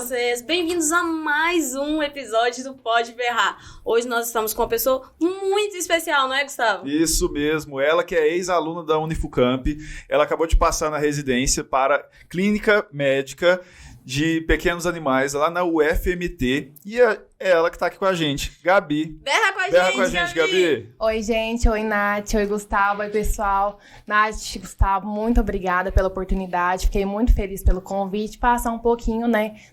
vocês? Bem-vindos a mais um episódio do Pode Berrar. Hoje nós estamos com uma pessoa muito especial, não é, Gustavo? Isso mesmo, ela que é ex-aluna da Unifucamp, ela acabou de passar na residência para Clínica Médica de Pequenos Animais lá na UFMT e é ela que está aqui com a gente, Gabi. Berra com a gente, Gabi. Oi, gente. Oi, Nath. Oi, Gustavo. Oi, pessoal. Nath, Gustavo, muito obrigada pela oportunidade. Fiquei muito feliz pelo convite. Passar um pouquinho,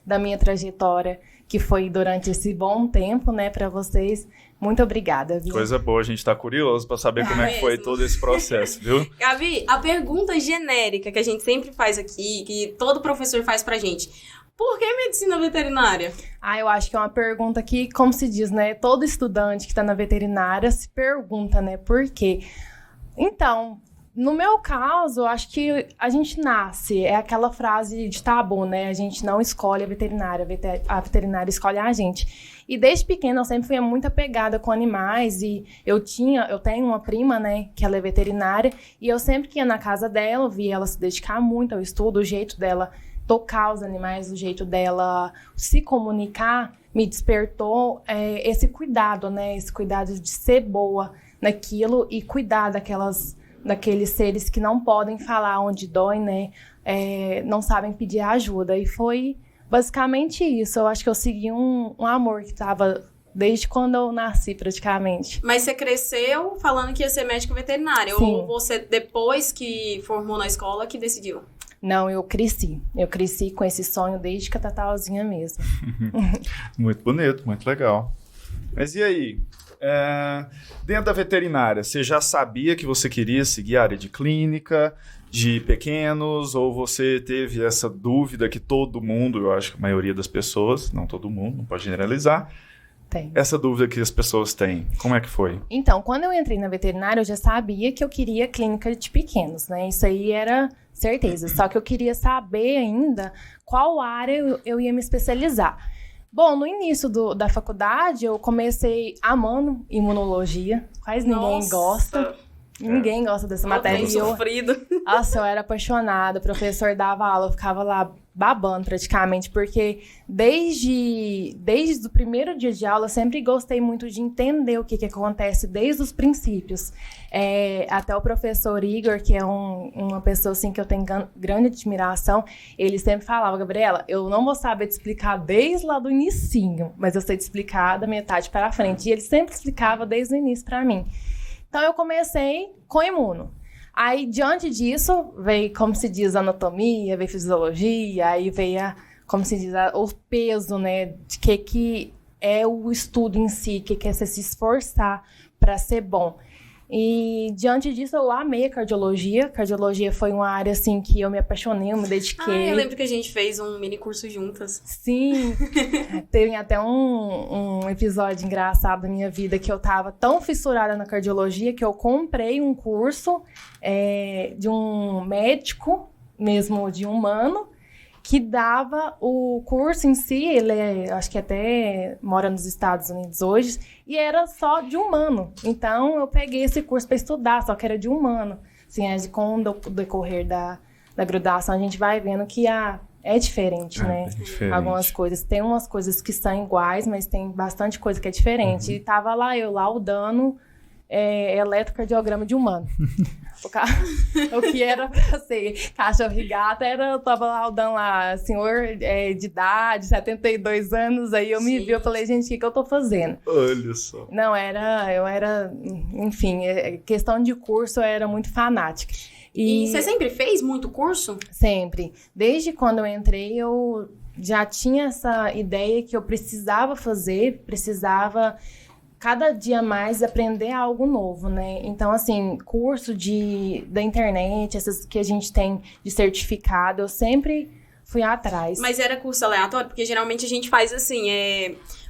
da minha trajetória, que foi durante esse bom tempo, para vocês. Muito obrigada, viu? Coisa boa, a gente tá curioso para saber como é que foi todo esse processo, viu? Gabi, a pergunta genérica que a gente sempre faz aqui, que todo professor faz pra gente: por que medicina veterinária? Eu acho que é uma pergunta que, como se diz, todo estudante que está na veterinária se pergunta, por quê? Então, no meu caso, eu acho que a gente nasce, é aquela frase de tabu, a gente não escolhe a veterinária escolhe a gente. E desde pequena eu sempre fui muito apegada com animais e eu tenho uma prima, que ela é veterinária, e eu sempre que ia na casa dela, eu via ela se dedicar muito ao estudo, o jeito dela tocar os animais, o jeito dela se comunicar, me despertou esse cuidado, esse cuidado de ser boa naquilo e cuidar daqueles seres que não podem falar onde dói, não sabem pedir ajuda. E foi basicamente isso. Eu acho que eu segui um amor que estava desde quando eu nasci, praticamente. Mas você cresceu falando que ia ser médica veterinária? Sim. Ou você, depois que formou na escola, que decidiu? Não, eu cresci. Eu cresci com esse sonho desde que a Tatauzinha mesmo. Muito bonito, muito legal. Mas e aí? Dentro da veterinária, você já sabia que você queria seguir a área de clínica, de pequenos, ou você teve essa dúvida que todo mundo, eu acho que a maioria das pessoas, não todo mundo, não pode generalizar, tem essa dúvida que as pessoas têm? Como é que foi? Então, quando eu entrei na veterinária, eu já sabia que eu queria clínica de pequenos, Isso aí era certeza. Só que eu queria saber ainda qual área eu ia me especializar. Bom, no início da faculdade, eu comecei amando imunologia. Quase ninguém gosta. Ninguém gosta dessa matéria. Sofrido. Nossa, eu era apaixonada. O professor dava aula, eu ficava lá babando praticamente, porque desde o primeiro dia de aula, eu sempre gostei muito de entender o que acontece desde os princípios. Até o professor Igor, que é uma pessoa assim, que eu tenho grande admiração, ele sempre falava: Gabriela, eu não vou saber te explicar desde lá do inicinho, mas eu sei te explicar da metade para frente. E ele sempre explicava desde o início para mim. Então, eu comecei com imuno. Aí, diante disso, veio, como se diz, anatomia, veio fisiologia, aí veio, como se diz, o peso, de que é o estudo em si, que é você se esforçar para ser bom. E, diante disso, eu amei a cardiologia. Cardiologia foi uma área, assim, que eu me apaixonei, eu me dediquei. Eu lembro que a gente fez um mini curso juntas. Sim, teve até um episódio engraçado da minha vida que eu tava tão fissurada na cardiologia que eu comprei um curso de um médico, mesmo de humano, que dava o curso em si. Ele acho que até mora nos Estados Unidos hoje, e era só de humano. Então, eu peguei esse curso para estudar, só que era de humano. Assim, com o decorrer da graduação, a gente vai vendo que é diferente, É diferente. Algumas coisas. Tem umas coisas que são iguais, mas tem bastante coisa que é diferente. E tava eu lá, o dano eletrocardiograma de humano. O que era pra ser cachorro e gato, eu tava lá dando lá, senhor de idade, 72 anos, aí eu me vi, eu falei, gente, o que eu tô fazendo? Olha só. Não, eu era, enfim, questão de curso, eu era muito fanática. E você sempre fez muito curso? Sempre. Desde quando eu entrei, eu já tinha essa ideia que eu precisava cada dia mais aprender algo novo, Então, assim, curso da internet, essas que a gente tem de certificado, eu sempre fui atrás. Mas era curso aleatório? Porque geralmente a gente faz assim,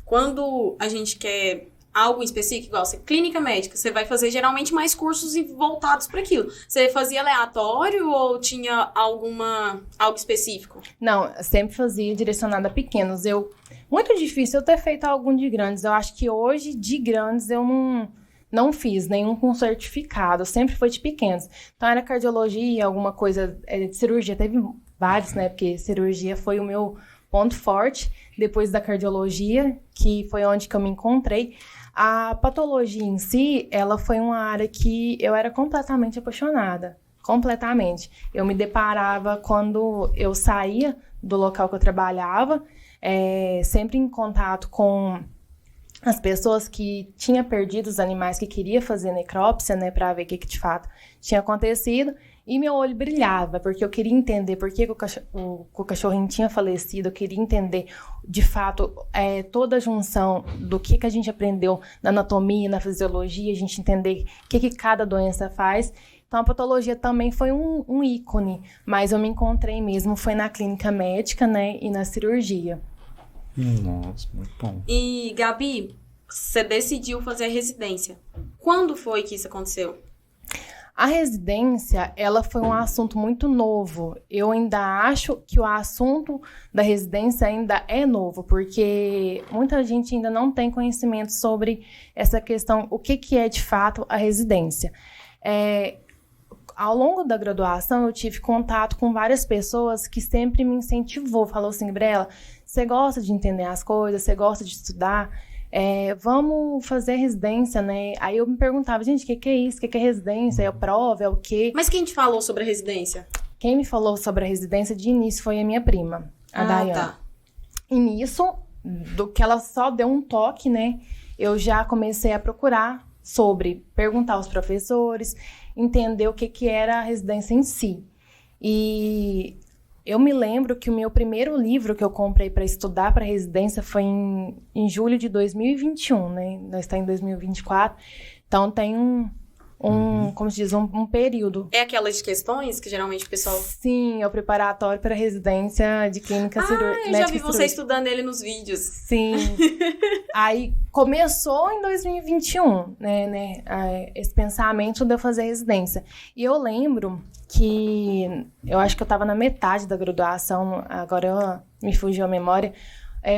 quando a gente quer algo específico, igual clínica médica, você vai fazer geralmente mais cursos voltados para aquilo. Você fazia aleatório ou tinha algo específico? Não, eu sempre fazia direcionado a pequenos. Muito difícil eu ter feito algum de grandes. Eu acho que hoje, de grandes, eu não fiz nenhum com certificado. Sempre foi de pequenos. Então, era cardiologia, alguma coisa de cirurgia. Teve vários, Porque cirurgia foi o meu ponto forte, depois da cardiologia, que foi onde que eu me encontrei. A patologia em si, ela foi uma área que eu era completamente apaixonada. Completamente. Eu me deparava quando eu saía do local que eu trabalhava, sempre em contato com as pessoas que tinham perdido os animais, que queria fazer necrópsia, né, para ver o que de fato tinha acontecido, e meu olho brilhava, porque eu queria entender por que o cachorrinho tinha falecido, eu queria entender, de fato, toda a junção do que a gente aprendeu na anatomia, na fisiologia, a gente entender o que cada doença faz. Então, a patologia também foi um ícone, mas eu me encontrei mesmo, foi na clínica médica, né, e na cirurgia. Nossa, muito bom. E, Gabi, você decidiu fazer a residência. Quando foi que isso aconteceu? A residência, ela foi um assunto muito novo. Eu ainda acho que o assunto da residência ainda é novo, porque muita gente ainda não tem conhecimento sobre essa questão, o que é de fato a residência. Ao longo da graduação, eu tive contato com várias pessoas que sempre me incentivou. Falou assim, Gabriela, você gosta de entender as coisas, você gosta de estudar, vamos fazer residência, né? Aí eu me perguntava, gente, o que é isso? O que é residência? É prova? É o quê? Mas quem te falou sobre a residência? Quem me falou sobre a residência de início foi a minha prima, a Dayane. Tá. E nisso, do que ela só deu um toque, né? Eu já comecei a procurar sobre, perguntar aos professores, entender o que era a residência em si. E eu me lembro que o meu primeiro livro que eu comprei para estudar para residência foi em julho de 2021, né? Nós estamos em 2024, então tem como se diz, um período. É aquelas questões que geralmente o pessoal... Sim, é o preparatório para residência de clínica cirúrgica. Eu já vi você estudando ele nos vídeos. Sim. Aí começou em 2021, né, esse pensamento de eu fazer residência. E eu lembro que eu acho que eu estava na metade da graduação, agora me fugiu a memória.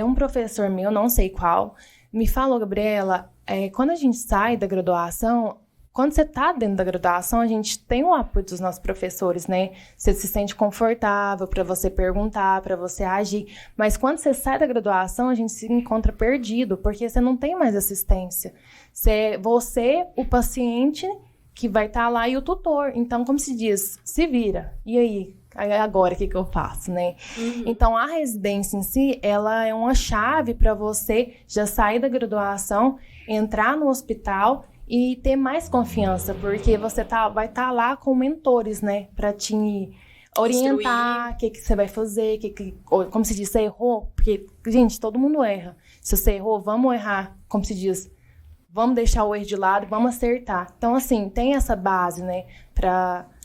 Um professor meu, não sei qual, me falou, Gabriela, quando a gente sai da graduação, quando você está dentro da graduação, a gente tem o apoio dos nossos professores, né? Você se sente confortável para você perguntar, para você agir. Mas quando você sai da graduação, a gente se encontra perdido, porque você não tem mais assistência. Você, o paciente que vai estar lá e o tutor. Então, como se diz, se vira. E aí? Agora, o que eu faço, né? Uhum. Então, a residência em si, ela é uma chave para você já sair da graduação, entrar no hospital e ter mais confiança, porque você vai estar lá com mentores, né? Para te orientar, o que você vai fazer, como se diz, você errou, porque, gente, todo mundo erra. Se você errou, vamos errar, como se diz, vamos deixar o erro de lado, vamos acertar. Então, assim, tem essa base, né?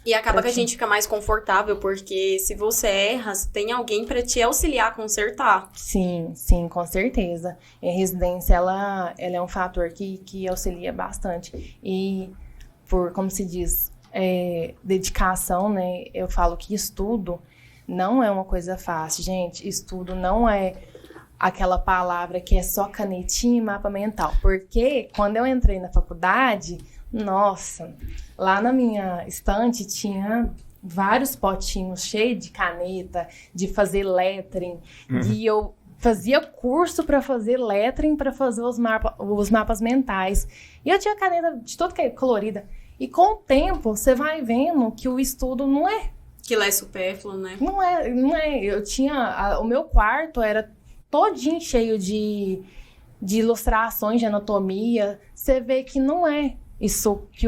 E acaba que a gente fica mais confortável, porque se você erra, tem alguém para te auxiliar a consertar. Sim, com certeza. E a residência, ela é um fator que auxilia bastante. E como se diz, dedicação, né? Eu falo que estudo não é uma coisa fácil, gente. Estudo não é aquela palavra que é só canetinha e mapa mental. Porque quando eu entrei na faculdade, nossa, lá na minha estante tinha vários potinhos cheios de caneta, de fazer lettering. E eu fazia curso para fazer lettering, para fazer os mapas mentais. E eu tinha caneta de todo que é colorida. E com o tempo, você vai vendo que o estudo não é... Aquilo é supérfluo, né? Não é. Eu tinha... O meu quarto era todinho cheio de ilustrações de anatomia. Você vê que não é isso que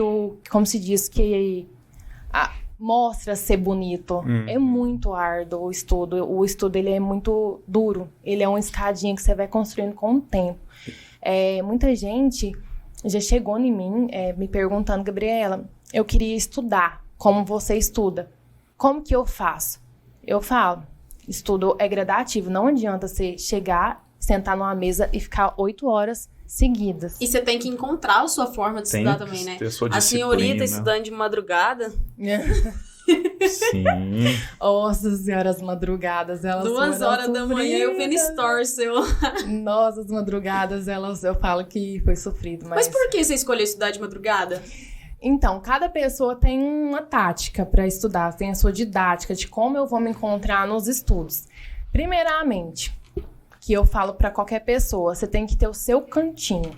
como se diz, que mostra ser bonito. É muito árduo o estudo. O estudo, ele é muito duro. Ele é uma escadinha que você vai construindo com o tempo. Muita gente já chegou em mim me perguntando, Gabriela, eu queria estudar como você estuda. Como que eu faço? Eu falo, estudo é gradativo. Não adianta você chegar, sentar numa mesa e ficar 8 horas seguidas. E você tem que encontrar a sua forma de estudar também, né? A senhorita estudando de madrugada. Sim. Nossa senhora, as madrugadas, elas 2 horas da manhã eu vendo stories seu. Nossa, as madrugadas, eu falo que foi sofrido. Mas por que você escolheu estudar de madrugada? Então, cada pessoa tem uma tática para estudar, tem a sua didática de como eu vou me encontrar nos estudos. Primeiramente, que eu falo para qualquer pessoa, você tem que ter o seu cantinho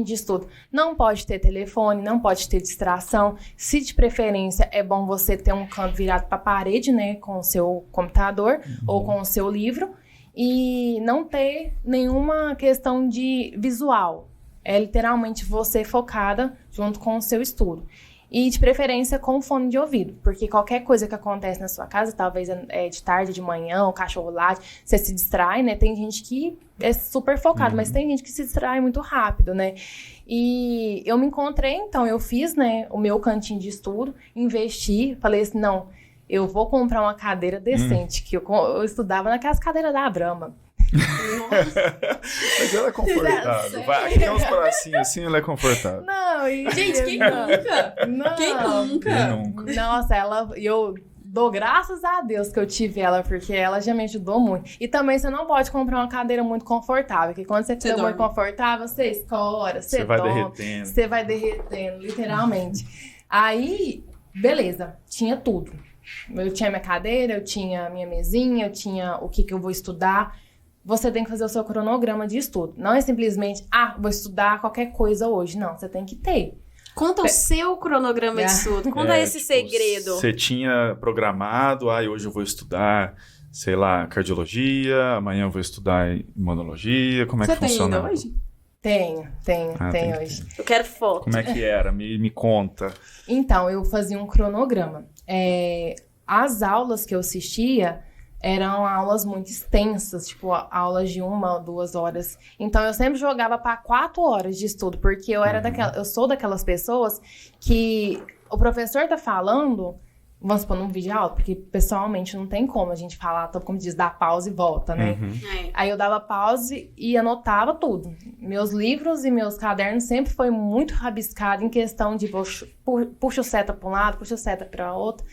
de estudo. Não pode ter telefone, não pode ter distração. Se de preferência é bom você ter um canto virado para a parede, né, com o seu computador ou com o seu livro, e não ter nenhuma questão de visual. É literalmente você focada junto com o seu estudo. E de preferência com fone de ouvido, porque qualquer coisa que acontece na sua casa, talvez de tarde, de manhã, o cachorro late, você se distrai, né? Tem gente que é super focado, mas tem gente que se distrai muito rápido, né? E eu me encontrei, então, eu fiz, né, o meu cantinho de estudo, investi, falei assim, não, eu vou comprar uma cadeira decente, que eu estudava naquelas cadeiras da Brahma. Mas ela é confortável. Aqui tem uns bracinhos assim, ela é confortável. Não, gente, quem nunca? Não. Quem nunca? Nossa, eu dou graças a Deus que eu tive ela, porque ela já me ajudou muito. E também você não pode comprar uma cadeira muito confortável, porque quando você fica muito confortável, você escora, você vai derretendo. Você vai derretendo, literalmente. Aí, beleza, tinha tudo. Eu tinha minha cadeira, eu tinha minha mesinha, eu tinha o que eu vou estudar. Você tem que fazer o seu cronograma de estudo. Não é simplesmente, vou estudar qualquer coisa hoje. Não, você tem que ter. Conta o seu cronograma de estudo. Conta esse segredo. Você tinha programado, hoje eu vou estudar, sei lá, cardiologia, amanhã eu vou estudar imunologia. Como é que funciona? Você tem ainda hoje? Tenho hoje. Eu quero foto. Como é que era? Me conta. Então, eu fazia um cronograma. As aulas que eu assistia eram aulas muito extensas, tipo aulas de 1 ou 2 horas. Então eu sempre jogava para 4 horas de estudo, porque eu sou daquelas pessoas que o professor tá falando, vamos supor, num vídeo aula, porque pessoalmente não tem como a gente falar, como diz, dar pausa e volta, né? Aí eu dava pause e anotava tudo. Meus livros e meus cadernos sempre foi muito rabiscado em questão de puxa o seta para um lado, puxa o seta para outro.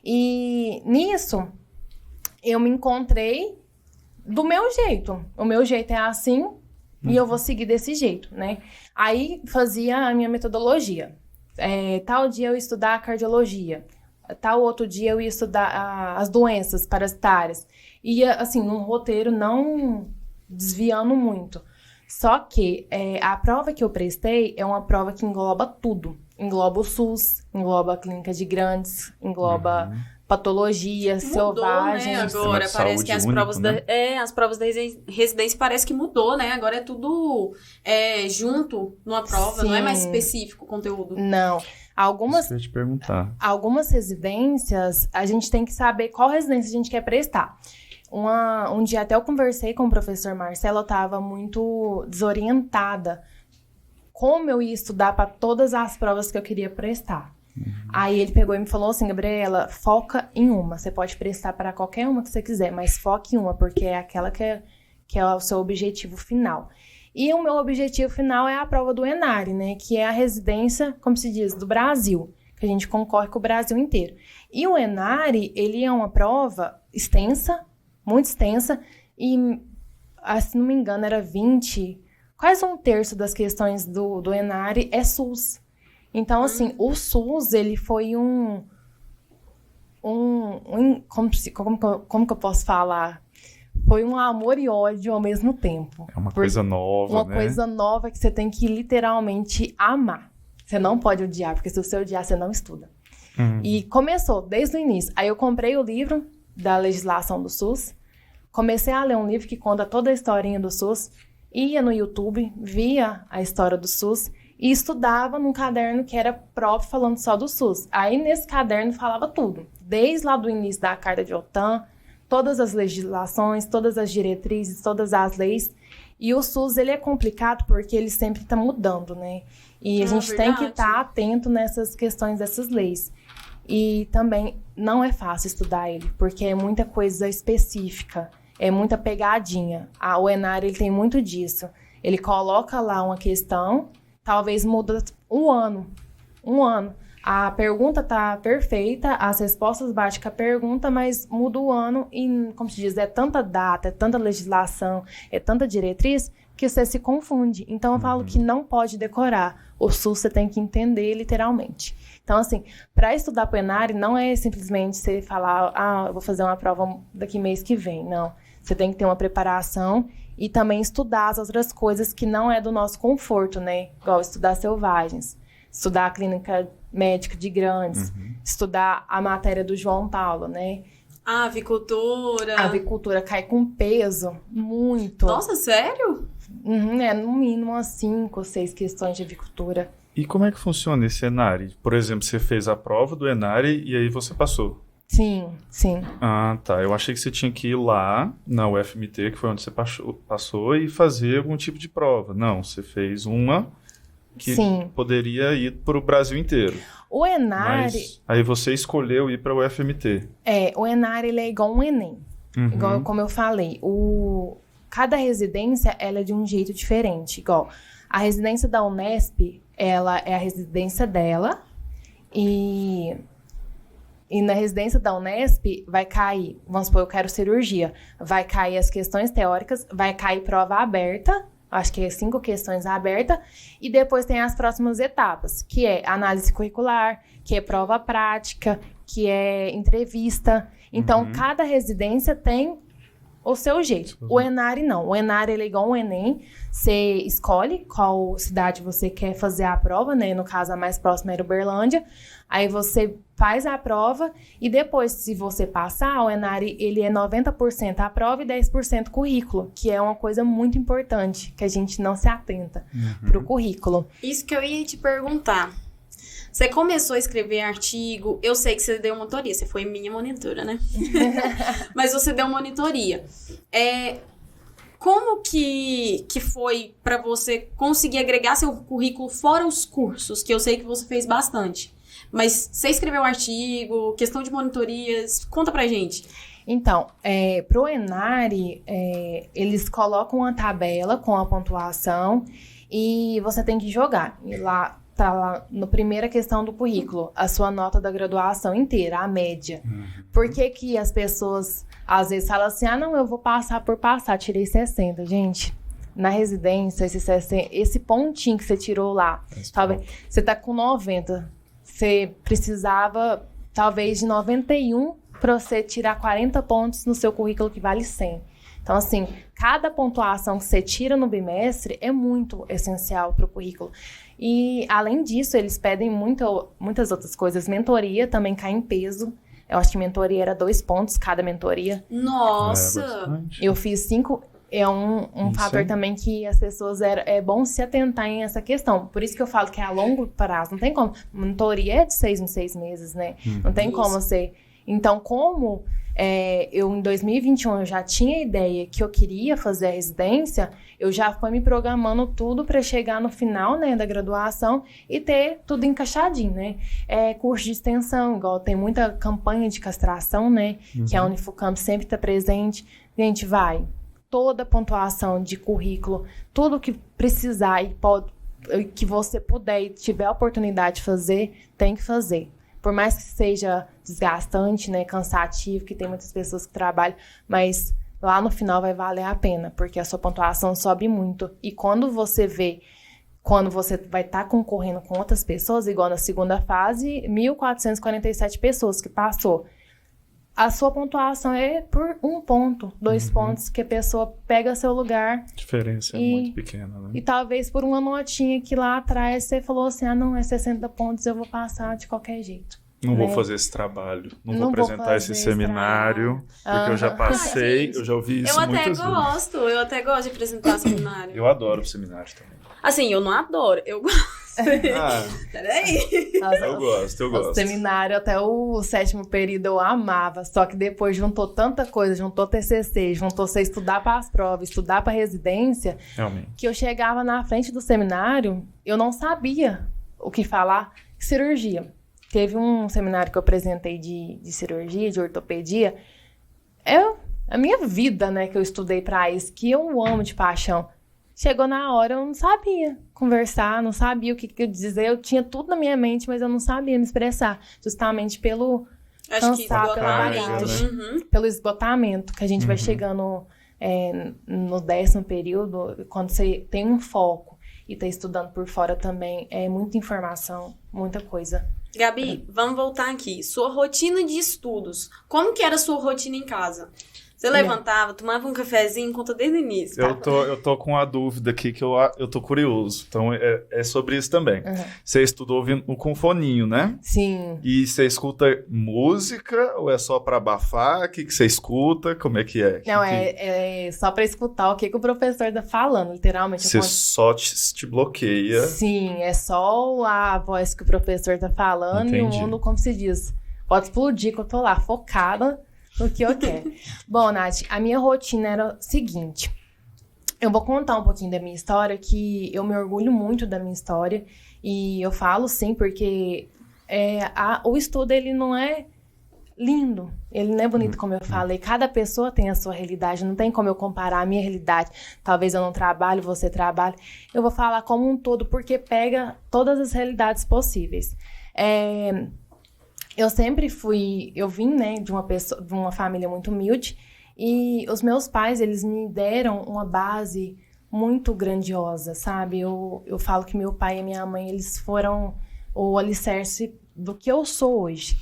E nisso eu me encontrei do meu jeito. O meu jeito é assim e eu vou seguir desse jeito, né? Aí fazia a minha metodologia. Tal dia eu ia estudar cardiologia. Tal outro dia eu ia estudar as doenças parasitárias. Ia, assim, num roteiro não desviando muito. Só que a prova que eu prestei é uma prova que engloba tudo. Engloba o SUS, engloba a clínica de grandes, engloba patologia, selvagem. Né? Agora parece que as provas as provas da residência parece que mudou, né? Agora é tudo junto numa prova, não é mais específico o conteúdo. Não. Isso que eu ia te perguntar. Algumas residências, a gente tem que saber qual residência a gente quer prestar. Um dia até eu conversei com o professor Marcelo, eu estava muito desorientada como eu ia estudar para todas as provas que eu queria prestar. Aí ele pegou e me falou assim, Gabriela, foca em uma. Você pode prestar para qualquer uma que você quiser, mas foque em uma, porque é aquela que é o seu objetivo final. E o meu objetivo final é a prova do ENARE, né? Que é a residência, como se diz, do Brasil. Que a gente concorre com o Brasil inteiro. E o ENARE, ele é uma prova extensa, muito extensa, e, se não me engano, era 20, quase 1/3 das questões do ENARE é SUS. Então, assim, o SUS, ele foi como que eu posso falar? Foi um amor e ódio ao mesmo tempo. É uma coisa nova, Uma coisa nova que você tem que literalmente amar. Você não pode odiar, porque se você odiar, você não estuda. E começou desde o início. Aí eu comprei o livro da legislação do SUS, comecei a ler um livro que conta toda a historinha do SUS, ia no YouTube, via a história do SUS, e estudava num caderno que era próprio falando só do SUS. Aí nesse caderno falava tudo, desde lá do início da Carta de OTAN, todas as legislações, todas as diretrizes, todas as leis. E o SUS, ele é complicado porque ele sempre está mudando, né? E a gente tem que estar atento nessas questões dessas leis. E também não é fácil estudar ele, porque é muita coisa específica, é muita pegadinha. O ENARE, ele tem muito disso. Ele coloca lá uma questão, talvez muda um ano. A pergunta tá perfeita, as respostas batem com a pergunta, mas muda o ano e, como se diz, é tanta data, é tanta legislação, é tanta diretriz, que você se confunde. Então, eu falo que não pode decorar. O SUS você tem que entender literalmente. Então, assim, para estudar para o ENARE, não é simplesmente você falar, eu vou fazer uma prova daqui mês que vem. Não. Você tem que ter uma preparação e também estudar as outras coisas que não é do nosso conforto, né? Igual estudar selvagens, estudar a clínica médica de Grandes, estudar a matéria do João Paulo, né? A avicultura. A avicultura cai com peso muito. Nossa, sério? No mínimo umas 5 ou 6 questões de avicultura. E como é que funciona esse ENARE? Por exemplo, você fez a prova do ENARE e aí você passou. Sim. Ah, tá. Eu achei que você tinha que ir lá na UFMT, que foi onde você passou, e fazer algum tipo de prova. Não, você fez uma que poderia ir para o Brasil inteiro. O ENARE... Mas aí você escolheu ir para o UFMT. O ENARE ele é igual um Enem. Igual como eu falei. Cada residência ela é de um jeito diferente. Igual a residência da Unesp, ela é a residência dela. E na residência da Unesp vai cair, vamos supor, eu quero cirurgia. Vai cair as questões teóricas, vai cair prova aberta. Acho que é 5 questões abertas. E depois tem as próximas etapas, que é análise curricular, que é prova prática, que é entrevista. Então, cada residência tem o seu jeito. O ENARE não. O ENARE ele é igual um Enem. Você escolhe qual cidade você quer fazer a prova, né? No caso, a mais próxima era Uberlândia. Aí você faz a prova e depois, se você passar, o ENARE ele é 90% a prova e 10% currículo, que é uma coisa muito importante, que a gente não se atenta pro currículo. Isso que eu ia te perguntar. Você começou a escrever artigo, eu sei que você deu monitoria, você foi minha monitora, né? Mas você deu monitoria. Como que foi para você conseguir agregar seu currículo fora os cursos, que eu sei que você fez bastante? Mas você escreveu um artigo, questão de monitorias, conta pra gente. Então, pro ENARE, eles colocam uma tabela com a pontuação e você tem que jogar. E lá tá lá na primeira questão do currículo, a sua nota da graduação inteira, a média. Por que as pessoas às vezes falam assim, não, eu vou passar por passar, tirei 60. Gente, na residência, esse pontinho que você tirou lá, talvez você tá com 90, você precisava talvez de 91 para você tirar 40 pontos no seu currículo que vale 100. Então, assim, cada pontuação que você tira no bimestre é muito essencial para o currículo. E, além disso, eles pedem muitas outras coisas. Mentoria também cai em peso. Eu acho que mentoria era 2 pontos cada mentoria. Nossa! Eu fiz 5. É um fator também que as pessoas... É bom se atentarem a essa questão. Por isso que eu falo que é a longo prazo. Não tem como. Mentoria é de 6 em 6 meses, né? Não tem como você... Então, como... eu em 2021 eu já tinha ideia que eu queria fazer a residência, eu já fui me programando tudo para chegar no final, né, da graduação e ter tudo encaixadinho, né? Curso de extensão, igual tem muita campanha de castração, né, que a Unifucamp sempre está presente. Gente, toda a pontuação de currículo, tudo que precisar que você puder e tiver a oportunidade de fazer, tem que fazer. Por mais que seja desgastante, né, cansativo, que tem muitas pessoas que trabalham, mas lá no final vai valer a pena, porque a sua pontuação sobe muito. E quando você vai estar concorrendo com outras pessoas, igual na segunda fase, 1.447 pessoas que passou. A sua pontuação é por 1 ponto, 2 pontos, que a pessoa pega seu lugar. A diferença é muito pequena, né? E talvez por uma notinha que lá atrás você falou assim, não, é 60 pontos, eu vou passar de qualquer jeito. Não vou fazer esse trabalho, não vou apresentar esse seminário, porque eu já passei, eu já ouvi isso muitas vezes. Eu até gosto de apresentar seminário. Eu adoro o seminário também. Assim, eu não adoro, eu gosto. Peraí. Eu gosto. O seminário, até o 7º período eu amava, só que depois juntou tanta coisa, juntou TCC, juntou você estudar para as provas, estudar para residência, realmente, que eu chegava na frente do seminário, eu não sabia o que falar. Cirurgia. Teve um seminário que eu apresentei de cirurgia, de ortopedia. A minha vida, né, que eu estudei para isso, que eu amo de paixão. Chegou na hora, eu não sabia conversar, não sabia o que dizer. Eu tinha tudo na minha mente, mas eu não sabia me expressar. Justamente pelo cansaço, pelo esgotamento, que a gente vai chegando no 10º período, quando você tem um foco e tá estudando por fora também, é muita informação, muita coisa. Gabi, vamos voltar aqui. Sua rotina de estudos. Como que era a sua rotina em casa? Você levantava, tomava um cafezinho, conta desde o início. Tá? Eu tô com uma dúvida aqui que eu tô curioso. Então, é sobre isso também. Você estudou ouvindo com foninho, né? Sim. E você escuta música ou é só pra abafar? O que você escuta? Como é que é? Não, é só pra escutar o que o professor tá falando, literalmente. Você só te bloqueia. Sim, é só a voz que o professor tá falando. Entendi. E o mundo, como se diz, pode explodir, que eu tô lá focada no que eu quero. Bom, Nath, a minha rotina era o seguinte. Eu vou contar um pouquinho da minha história, que eu me orgulho muito da minha história. E eu falo sim, porque o estudo, ele não é lindo. Ele não é bonito, como eu falei. Cada pessoa tem a sua realidade. Não tem como eu comparar a minha realidade. Talvez eu não trabalhe, você trabalhe. Eu vou falar como um todo, porque pega todas as realidades possíveis. Eu vim, né, de uma família muito humilde, e os meus pais, eles me deram uma base muito grandiosa, sabe? Eu falo que meu pai e minha mãe, eles foram o alicerce do que eu sou hoje.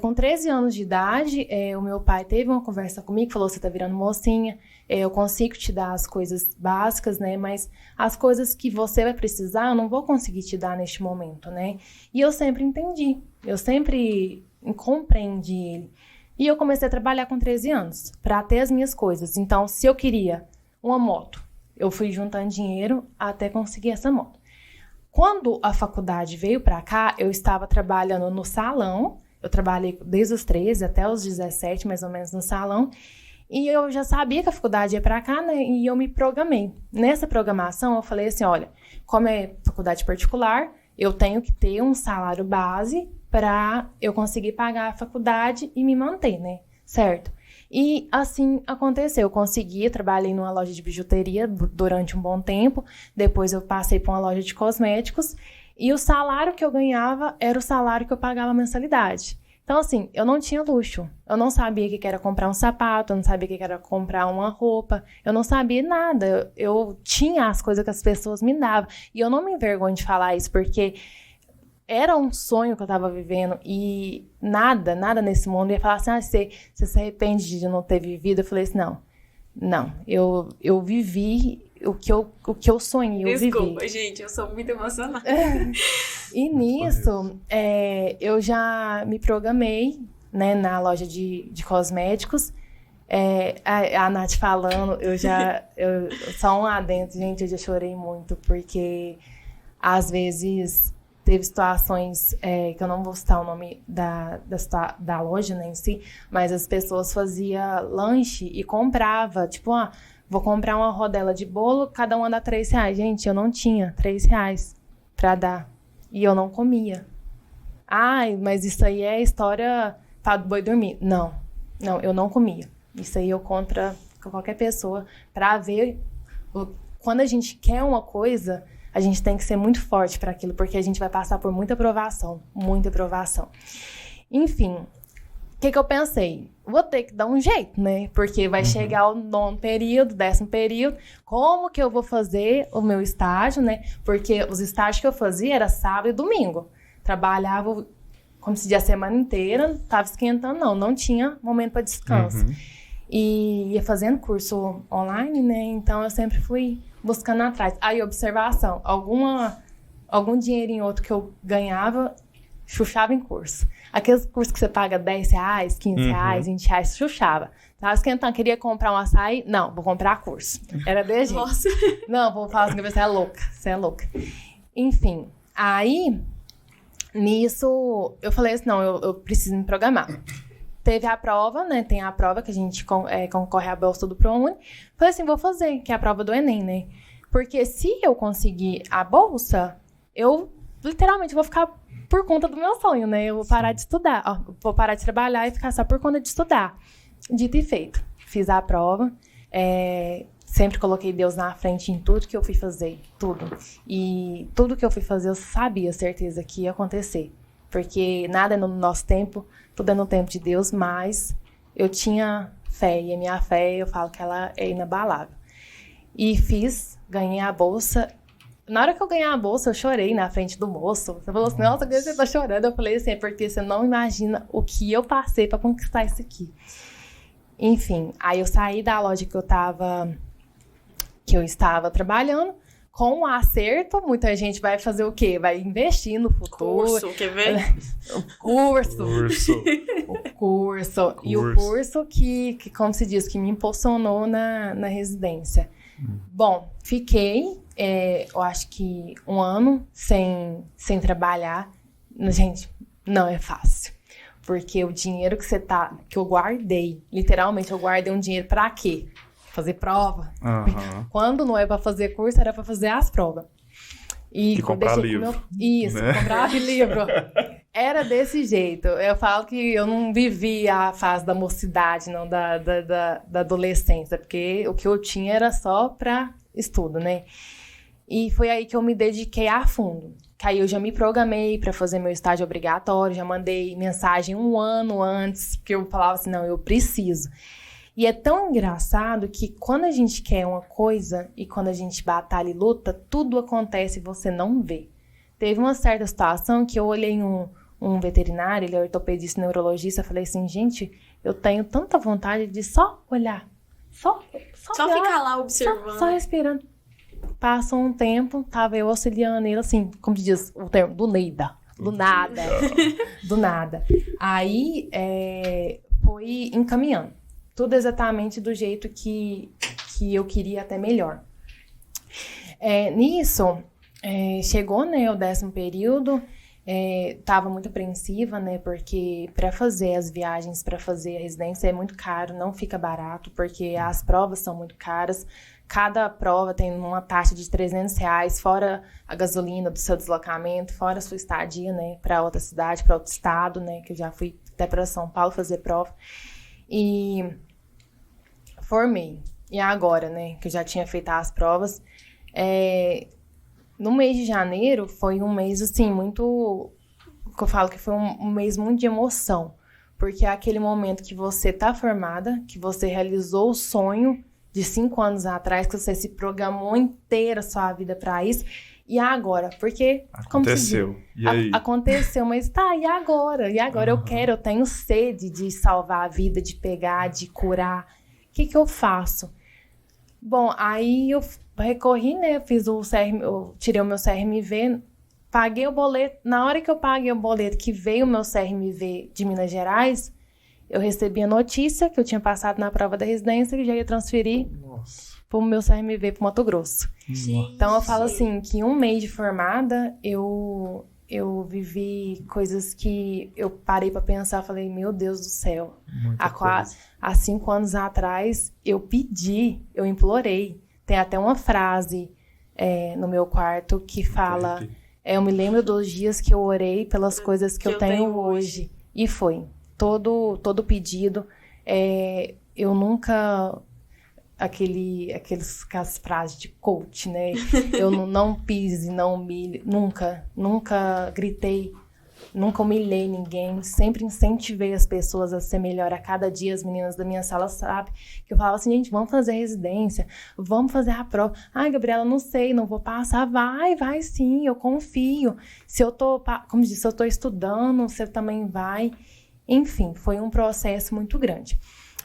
Com 13 anos de idade, o meu pai teve uma conversa comigo, falou, você tá virando mocinha, eu consigo te dar as coisas básicas, né, mas as coisas que você vai precisar, eu não vou conseguir te dar neste momento, né, e eu sempre entendi, eu sempre compreendi ele, e eu comecei a trabalhar com 13 anos, para ter as minhas coisas. Então, se eu queria uma moto, eu fui juntando dinheiro até conseguir essa moto. Quando a faculdade veio para cá, eu estava trabalhando no salão. Eu trabalhei desde os 13 até os 17, mais ou menos, no salão. E eu já sabia que a faculdade ia para cá, né? E eu me programei. Nessa programação, eu falei assim, olha, como é faculdade particular, eu tenho que ter um salário base para eu conseguir pagar a faculdade e me manter, né? Certo? E assim aconteceu. Eu consegui, trabalhei numa loja de bijuteria durante um bom tempo. Depois eu passei para uma loja de cosméticos. E o salário que eu ganhava era o salário que eu pagava a mensalidade. Então, assim, eu não tinha luxo. Eu não sabia o que era comprar um sapato, eu não sabia o que era comprar uma roupa. Eu não sabia nada. Eu tinha as coisas que as pessoas me davam. E eu não me envergonho de falar isso, porque era um sonho que eu estava vivendo. E nada nesse mundo ia falar assim, você se arrepende de não ter vivido? Eu falei assim, não. Eu vivi o que eu sonhei, eu vivi. Desculpa, gente, eu sou muito emocionada. E nisso, eu já me programei, né, na loja de cosméticos. A Nath falando, só um adendo, gente, eu já chorei muito, porque às vezes teve situações que eu não vou citar o nome da loja, né, em si, mas as pessoas faziam lanche e comprava, tipo, vou comprar uma rodela de bolo, cada uma dá R$3. Gente, eu não tinha R$3 pra dar. E eu não comia. Ai, mas isso aí é história para do boi dormir. Não, eu não comia. Isso aí eu conto pra qualquer pessoa pra ver. Quando a gente quer uma coisa, a gente tem que ser muito forte para aquilo, porque a gente vai passar por muita provação. Muita provação. Enfim, o que eu pensei? Vou ter que dar um jeito, né? Porque vai chegar o 9º período, 10º período. Como que eu vou fazer o meu estágio, né? Porque os estágios que eu fazia era sábado e domingo. Trabalhava, como se diz, a semana inteira, tava esquentando, não tinha momento para descanso. E ia fazendo curso online, né? Então eu sempre fui buscando atrás. Aí, observação, algum dinheirinho outro que eu ganhava, chuchava em curso. Aqueles cursos que você paga R$10, R$15, R$20, chuchava. Tava esquentando, queria comprar um açaí? Não, vou comprar curso. Era desse jeito. Nossa. Não, vou falar assim, você é louca. Enfim, aí, nisso, eu falei assim, não, eu preciso me programar. Teve a prova, né, tem a prova que a gente concorre à bolsa do ProUni. Falei assim, vou fazer, que é a prova do Enem, né? Porque se eu conseguir a bolsa, eu literalmente vou ficar por conta do meu sonho, né? Eu vou parar de estudar, vou parar de trabalhar e ficar só por conta de estudar. Dito e feito. Fiz a prova, sempre coloquei Deus na frente em tudo que eu fui fazer, tudo. E tudo que eu fui fazer, eu sabia, certeza que ia acontecer. Porque nada é no nosso tempo, tudo é no tempo de Deus, mas eu tinha fé. E a minha fé, eu falo que ela é inabalável. E ganhei a bolsa. Na hora que eu ganhei a bolsa, eu chorei na frente do moço. Você falou assim, nossa, você tá chorando. Eu falei assim, é porque você não imagina o que eu passei pra conquistar isso aqui. Enfim, aí eu saí da loja que eu estava trabalhando. Com o acerto, muita gente vai fazer o quê? Vai investir no futuro. Curso, quer ver? O curso. E o curso que, como se diz, que me impulsionou na residência. Bom, fiquei, eu acho que 1 ano sem trabalhar. Gente, não é fácil. Porque o dinheiro que eu guardei, literalmente, eu guardei um dinheiro pra quê? Fazer prova. Uhum. Quando não é pra fazer curso, era pra fazer as provas. E comprar livro. Isso, né? Comprava livro. Era desse jeito. Eu falo que eu não vivi a fase da mocidade, não, da adolescência, porque o que eu tinha era só pra estudo, né? E foi aí que eu me dediquei a fundo. Que aí eu já me programei pra fazer meu estágio obrigatório, já mandei mensagem 1 ano antes, porque eu falava assim, não, eu preciso. E é tão engraçado que quando a gente quer uma coisa e quando a gente batalha e luta, tudo acontece e você não vê. Teve uma certa situação que eu olhei um veterinário, ele é ortopedista e neurologista, falei assim, gente, eu tenho tanta vontade de só olhar. Só olhar, ficar lá observando. Só respirando. Passou um tempo, tava eu auxiliando ele assim, como se diz o termo, do nada. Do nada. Aí, foi encaminhando. Tudo exatamente do jeito que eu queria, até melhor. Nisso, chegou, né, o 10º período, tava muito apreensiva, né, porque para fazer as viagens, para fazer a residência é muito caro, não fica barato, porque as provas são muito caras. Cada prova tem uma taxa de R$300, fora a gasolina do seu deslocamento, fora a sua estadia, né, para outra cidade, para outro estado, né, que eu já fui até para São Paulo fazer prova. E formei. E agora, né, que eu já tinha feito as provas, no mês de janeiro foi um mês, assim, muito... que eu falo que foi um mês muito de emoção. Porque é aquele momento que você tá formada, que você realizou o sonho de 5 anos atrás, que você se programou inteira a sua vida para isso. E agora? Porque... Aconteceu. E aí? Aconteceu, mas tá, e agora? E agora eu tenho sede de salvar a vida, de pegar, de curar. O que eu faço? Bom, aí eu recorri, né? Fiz eu tirei o meu CRMV, paguei o boleto. Na hora que eu paguei o boleto, que veio o meu CRMV de Minas Gerais, eu recebi a notícia que eu tinha passado na prova da residência, que já ia transferir para o meu CRMV para Mato Grosso. Então, eu falo assim, que 1 mês de formada, eu vivi coisas que eu parei para pensar, falei, meu Deus do céu. Há 5 anos atrás, eu implorei. Tem até uma frase no meu quarto que fala, eu me lembro dos dias que eu orei pelas coisas que eu tenho hoje. E foi. Todo pedido, eu nunca... Aquelas frases de coach, né? Eu não pise, não humilhe, nunca gritei, nunca humilhei ninguém, sempre incentivei as pessoas a ser melhor a cada dia. As meninas da minha sala sabem que eu falava assim, gente, vamos fazer residência, vamos fazer a prova. Ai, Gabriela, não sei, não vou passar. Vai sim, eu confio. Se eu tô estudando, você também vai. Enfim, foi um processo muito grande.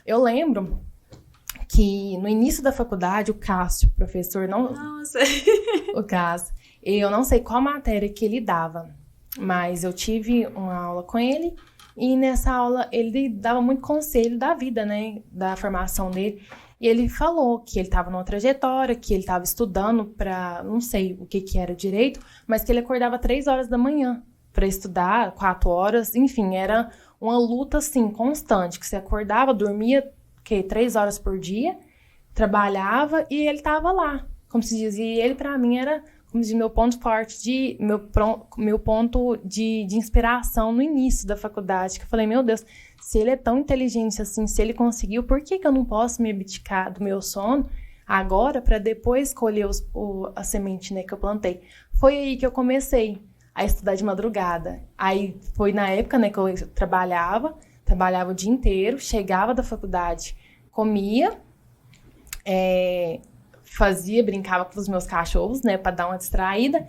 Eu lembro que no início da faculdade, o Cássio, professor, o Cássio, eu não sei qual matéria que ele dava, mas eu tive uma aula com ele e nessa aula ele dava muito conselho da vida, né, da formação dele. E ele falou que ele estava numa trajetória, que ele estava estudando para, não sei o que era direito, mas que ele acordava 3 horas da manhã para estudar, 4 horas, enfim, era uma luta, assim, constante, que você acordava, dormia 3 horas por dia, trabalhava e ele tava lá, como se diz. E ele, pra mim, era, como se diz, meu ponto forte, meu ponto de inspiração no início da faculdade. Que eu falei, meu Deus, se ele é tão inteligente assim, se ele conseguiu, por que eu não posso me abdicar do meu sono agora para depois colher a semente, né, que eu plantei? Foi aí que eu comecei a estudar de madrugada. Aí foi na época, né, que eu trabalhava o dia inteiro, chegava da faculdade comia, brincava com os meus cachorros, né, pra dar uma distraída.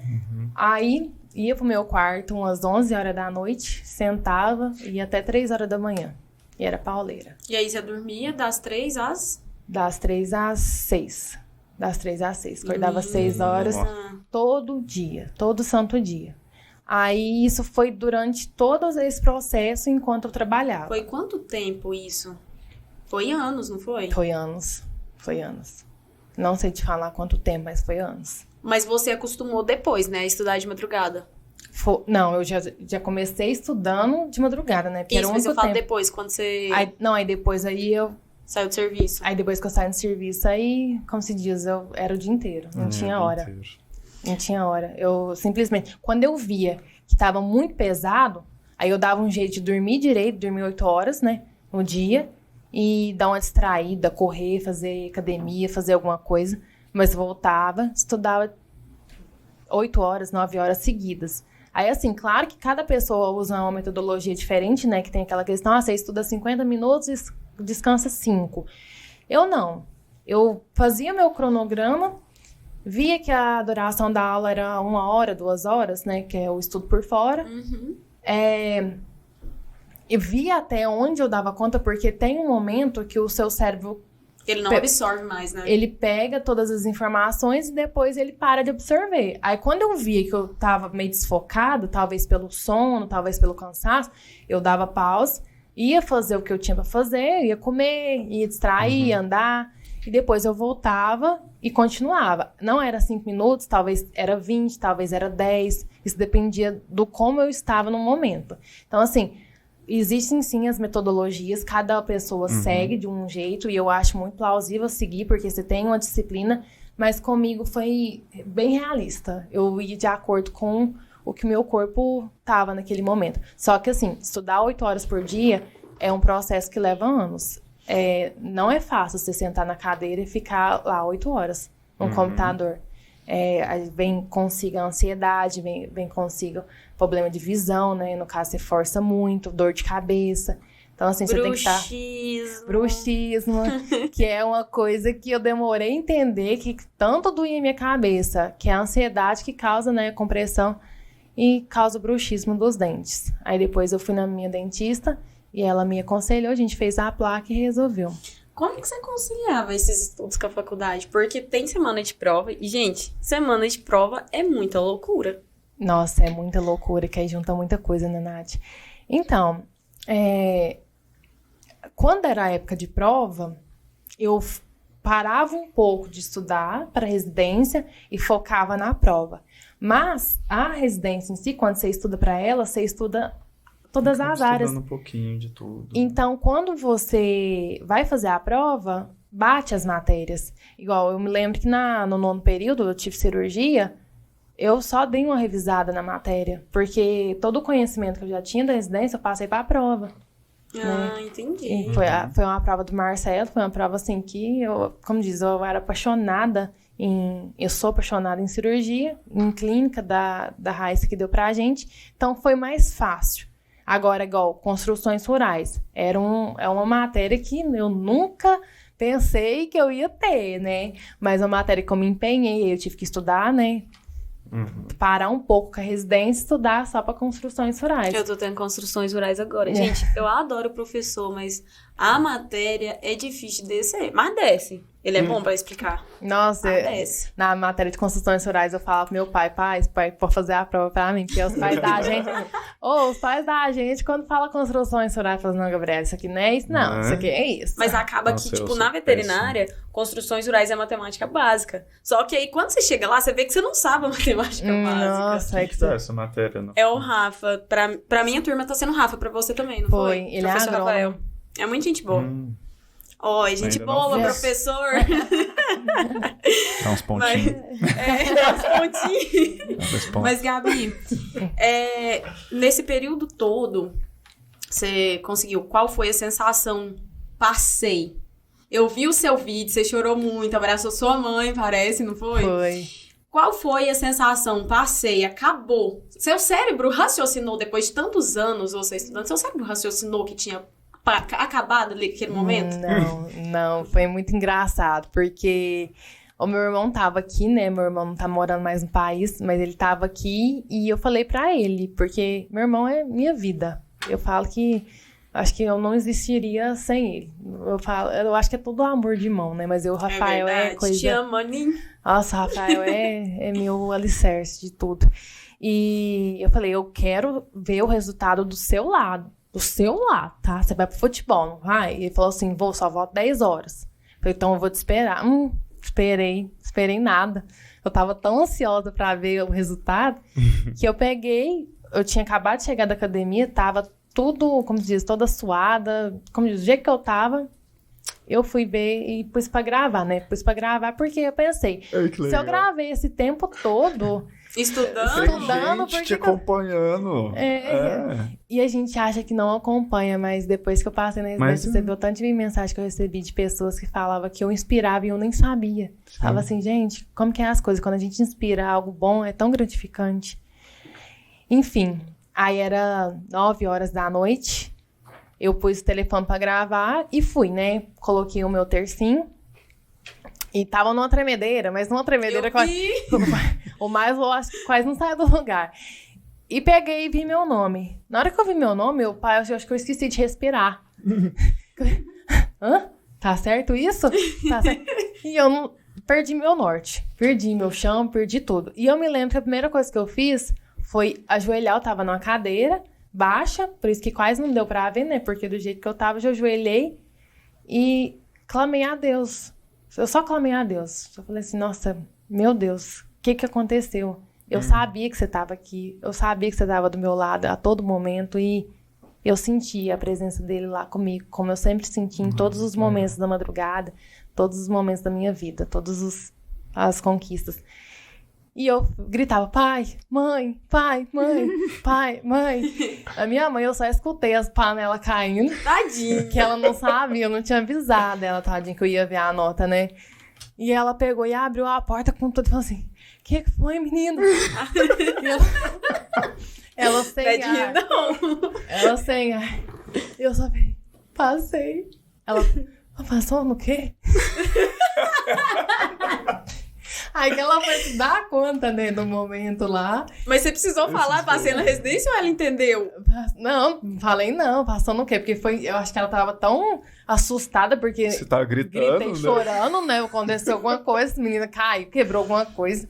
Aí ia pro meu quarto umas 11 horas da noite, sentava, ia até 3 horas da manhã. E era pauleira. E aí você dormia das 3 às? Das 3 às 6. Das 3 às 6. Acordava 6 horas todo dia, todo santo dia. Aí isso foi durante todo esse processo enquanto eu trabalhava. Foi quanto tempo isso? Foi anos, não foi? Foi anos. Não sei te falar quanto tempo, mas foi anos. Mas você acostumou depois, né, a estudar de madrugada? Não, eu já comecei estudando de madrugada, né? Porque Isso, era o mas único eu falo tempo. depois, quando você Aí depois eu... saiu do serviço. Aí depois que eu saí do serviço, aí, como se diz, eu era o dia inteiro. Não tinha hora. Não tinha hora. Eu simplesmente... Quando eu via que tava muito pesado, aí eu dava um jeito de dormir direito, dormir 8 horas, né? No dia. E dar uma distraída, correr, fazer academia, fazer alguma coisa. Mas voltava, estudava 8 horas, 9 horas seguidas. Aí, assim, claro que cada pessoa usa uma metodologia diferente, né? Que tem aquela questão, você estuda 50 minutos e descansa 5. Eu não. Eu fazia meu cronograma, via que a duração da aula era 1 hora, 2 horas, né? Que é o estudo por fora. Eu via até onde eu dava conta, porque tem um momento que o seu cérebro... Ele não absorve mais, né? Ele pega todas as informações e depois ele para de absorver. Aí, quando eu via que eu tava meio desfocado, talvez pelo sono, talvez pelo cansaço, eu dava pausa, ia fazer o que eu tinha pra fazer, ia comer, ia distrair, ia andar, e depois eu voltava e continuava. Não era 5 minutos, talvez era 20, talvez era 10, isso dependia do como eu estava no momento. Então, assim... Existem sim as metodologias, cada pessoa segue de um jeito e eu acho muito plausível seguir, porque você tem uma disciplina, mas comigo foi bem realista. Eu ia de acordo com o que meu corpo estava naquele momento. Só que assim, estudar 8 horas por dia é um processo que leva anos. Não é fácil você sentar na cadeira e ficar lá 8 horas no computador. Vem consigo a ansiedade, vem consigo problema de visão, né? No caso, você força muito, dor de cabeça. Então, assim, você tem que estar... Bruxismo. Que é uma coisa que eu demorei a entender, que tanto doía minha cabeça, que é a ansiedade que causa, né, compressão e causa o bruxismo dos dentes. Aí depois eu fui na minha dentista e ela me aconselhou, a gente fez a placa e resolveu. Como que você conciliava esses estudos com a faculdade? Porque tem semana de prova e, gente, semana de prova é muita loucura. Nossa, é muita loucura, que aí junta muita coisa, né, Nath? Então, quando era a época de prova, eu parava um pouco de estudar para residência e focava na prova. Mas a residência em si, quando você estuda para ela, você estuda todas as áreas. Estudando um pouquinho de tudo. Então, quando você vai fazer a prova, bate as matérias. Igual, eu me lembro que no 9º período eu tive cirurgia, eu só dei uma revisada na matéria, porque todo o conhecimento que eu já tinha da residência, eu passei para a prova. Entendi. E foi uma prova do Marcelo, foi uma prova assim que eu, como diz, eu era apaixonada eu sou apaixonada em cirurgia, em clínica da Raíssa que deu pra gente, então foi mais fácil. Agora, igual, construções rurais, é uma matéria que eu nunca pensei que eu ia ter, né? Mas é uma matéria que eu me empenhei, eu tive que estudar, né? Parar um pouco com a residência e estudar só para construções rurais. Eu tô tendo construções rurais agora. Gente, eu adoro o professor, mas a matéria é difícil de descer. Mas desce. Ele é bom para explicar. Nossa, desce. Na matéria de construções rurais eu falava pro meu pai, pode fazer a prova pra mim, porque os pais da gente... os pais da gente, quando fala construções rurais, falam, não, Gabriela, isso aqui não é isso, não. Isso aqui é isso. Mas acaba que, tipo, na veterinária, construções rurais é matemática básica. Só que aí, quando você chega lá, você vê que você não sabe a matemática básica. Nossa, que tá essa matéria, não? É o Rafa. Pra minha turma tá sendo Rafa, pra você também, não foi? Ele Professor é Rafael. É muito gente boa. Oi, gente Ainda boa, não professor. Dá uns pontinhos. Dá uns pontinhos. Mas, Gabi, nesse período todo, você conseguiu? Qual foi a sensação? Passei. Eu vi o seu vídeo, você chorou muito, abraçou sua mãe, parece, não foi? Foi. Qual foi a sensação? Passei, acabou. Seu cérebro raciocinou, depois de tantos anos você estudando, seu cérebro raciocinou que tinha acabado ali naquele momento? Não, foi muito engraçado, porque o meu irmão tava aqui, né? Meu irmão não tá morando mais no país, mas ele tava aqui e eu falei pra ele, porque meu irmão é minha vida. Eu falo que acho que eu não existiria sem ele. Eu acho que é todo amor de irmão, né? Mas o Rafael é coisa... Te amo, Aninha. Nossa, o Rafael é meu alicerce de tudo. E eu falei, eu quero ver o resultado do seu lado. Do seu lado, tá? Você vai pro futebol, não vai? E ele falou assim, só volto 10 horas. Eu falei, então eu vou te esperar. Esperei nada. Eu tava tão ansiosa pra ver o resultado que eu tinha acabado de chegar da academia, tava tudo, como diz, toda suada, como diz, do jeito que eu tava, eu fui ver e pus pra gravar, né? Pus pra gravar porque eu pensei, se eu gravei esse tempo todo... Estudando, gente te acompanhando. E a gente acha que não acompanha, mas depois que eu passei na residência, você viu tanto de mensagem que eu recebi de pessoas que falavam que eu inspirava e eu nem sabia. Falava assim, gente, como que é as coisas? Quando a gente inspira algo bom, é tão gratificante. Enfim, aí era 9 horas da noite, eu pus o telefone pra gravar e fui, né? Coloquei o meu tercinho. E tava numa tremedeira, mas numa tremedeira o mais eu acho que quase não saia do lugar. E peguei e vi meu nome. Na hora que eu vi meu nome, eu acho que eu esqueci de respirar. Hã? Tá certo isso? Tá certo. E eu não perdi meu norte. Perdi meu chão, perdi tudo. E eu me lembro que a primeira coisa que eu fiz foi ajoelhar. Eu tava numa cadeira baixa, por isso que quase não deu pra ver, né? Porque do jeito que eu tava, eu ajoelhei e clamei a Deus. Eu só clamei a Deus. Eu falei assim, nossa, meu Deus, o que aconteceu? Eu sabia que você estava aqui, eu sabia que você estava do meu lado a todo momento e eu senti a presença dele lá comigo, como eu sempre senti em todos os momentos da madrugada, todos os momentos da minha vida, todas as conquistas. E eu gritava, pai, mãe, pai, mãe, pai, mãe. A minha mãe, eu só escutei as panelas caindo. Tadinha. Que ela não sabia, eu não tinha avisado ela, tadinha, que eu ia ver a nota, né? E ela pegou e abriu a porta com tudo e falou assim, o que foi, menina? ela sem ar. Ela sem ar. Eu só passei. Ela, passou no quê? Aí que ela foi se dar conta, né, do momento lá. Mas você precisou falar, passei na residência ou ela entendeu? Não, falei não, passou no quê? Porque eu acho que ela tava tão assustada, porque... Você tava gritando, gritei, chorando, né? Aconteceu alguma coisa, essa menina caiu, quebrou alguma coisa.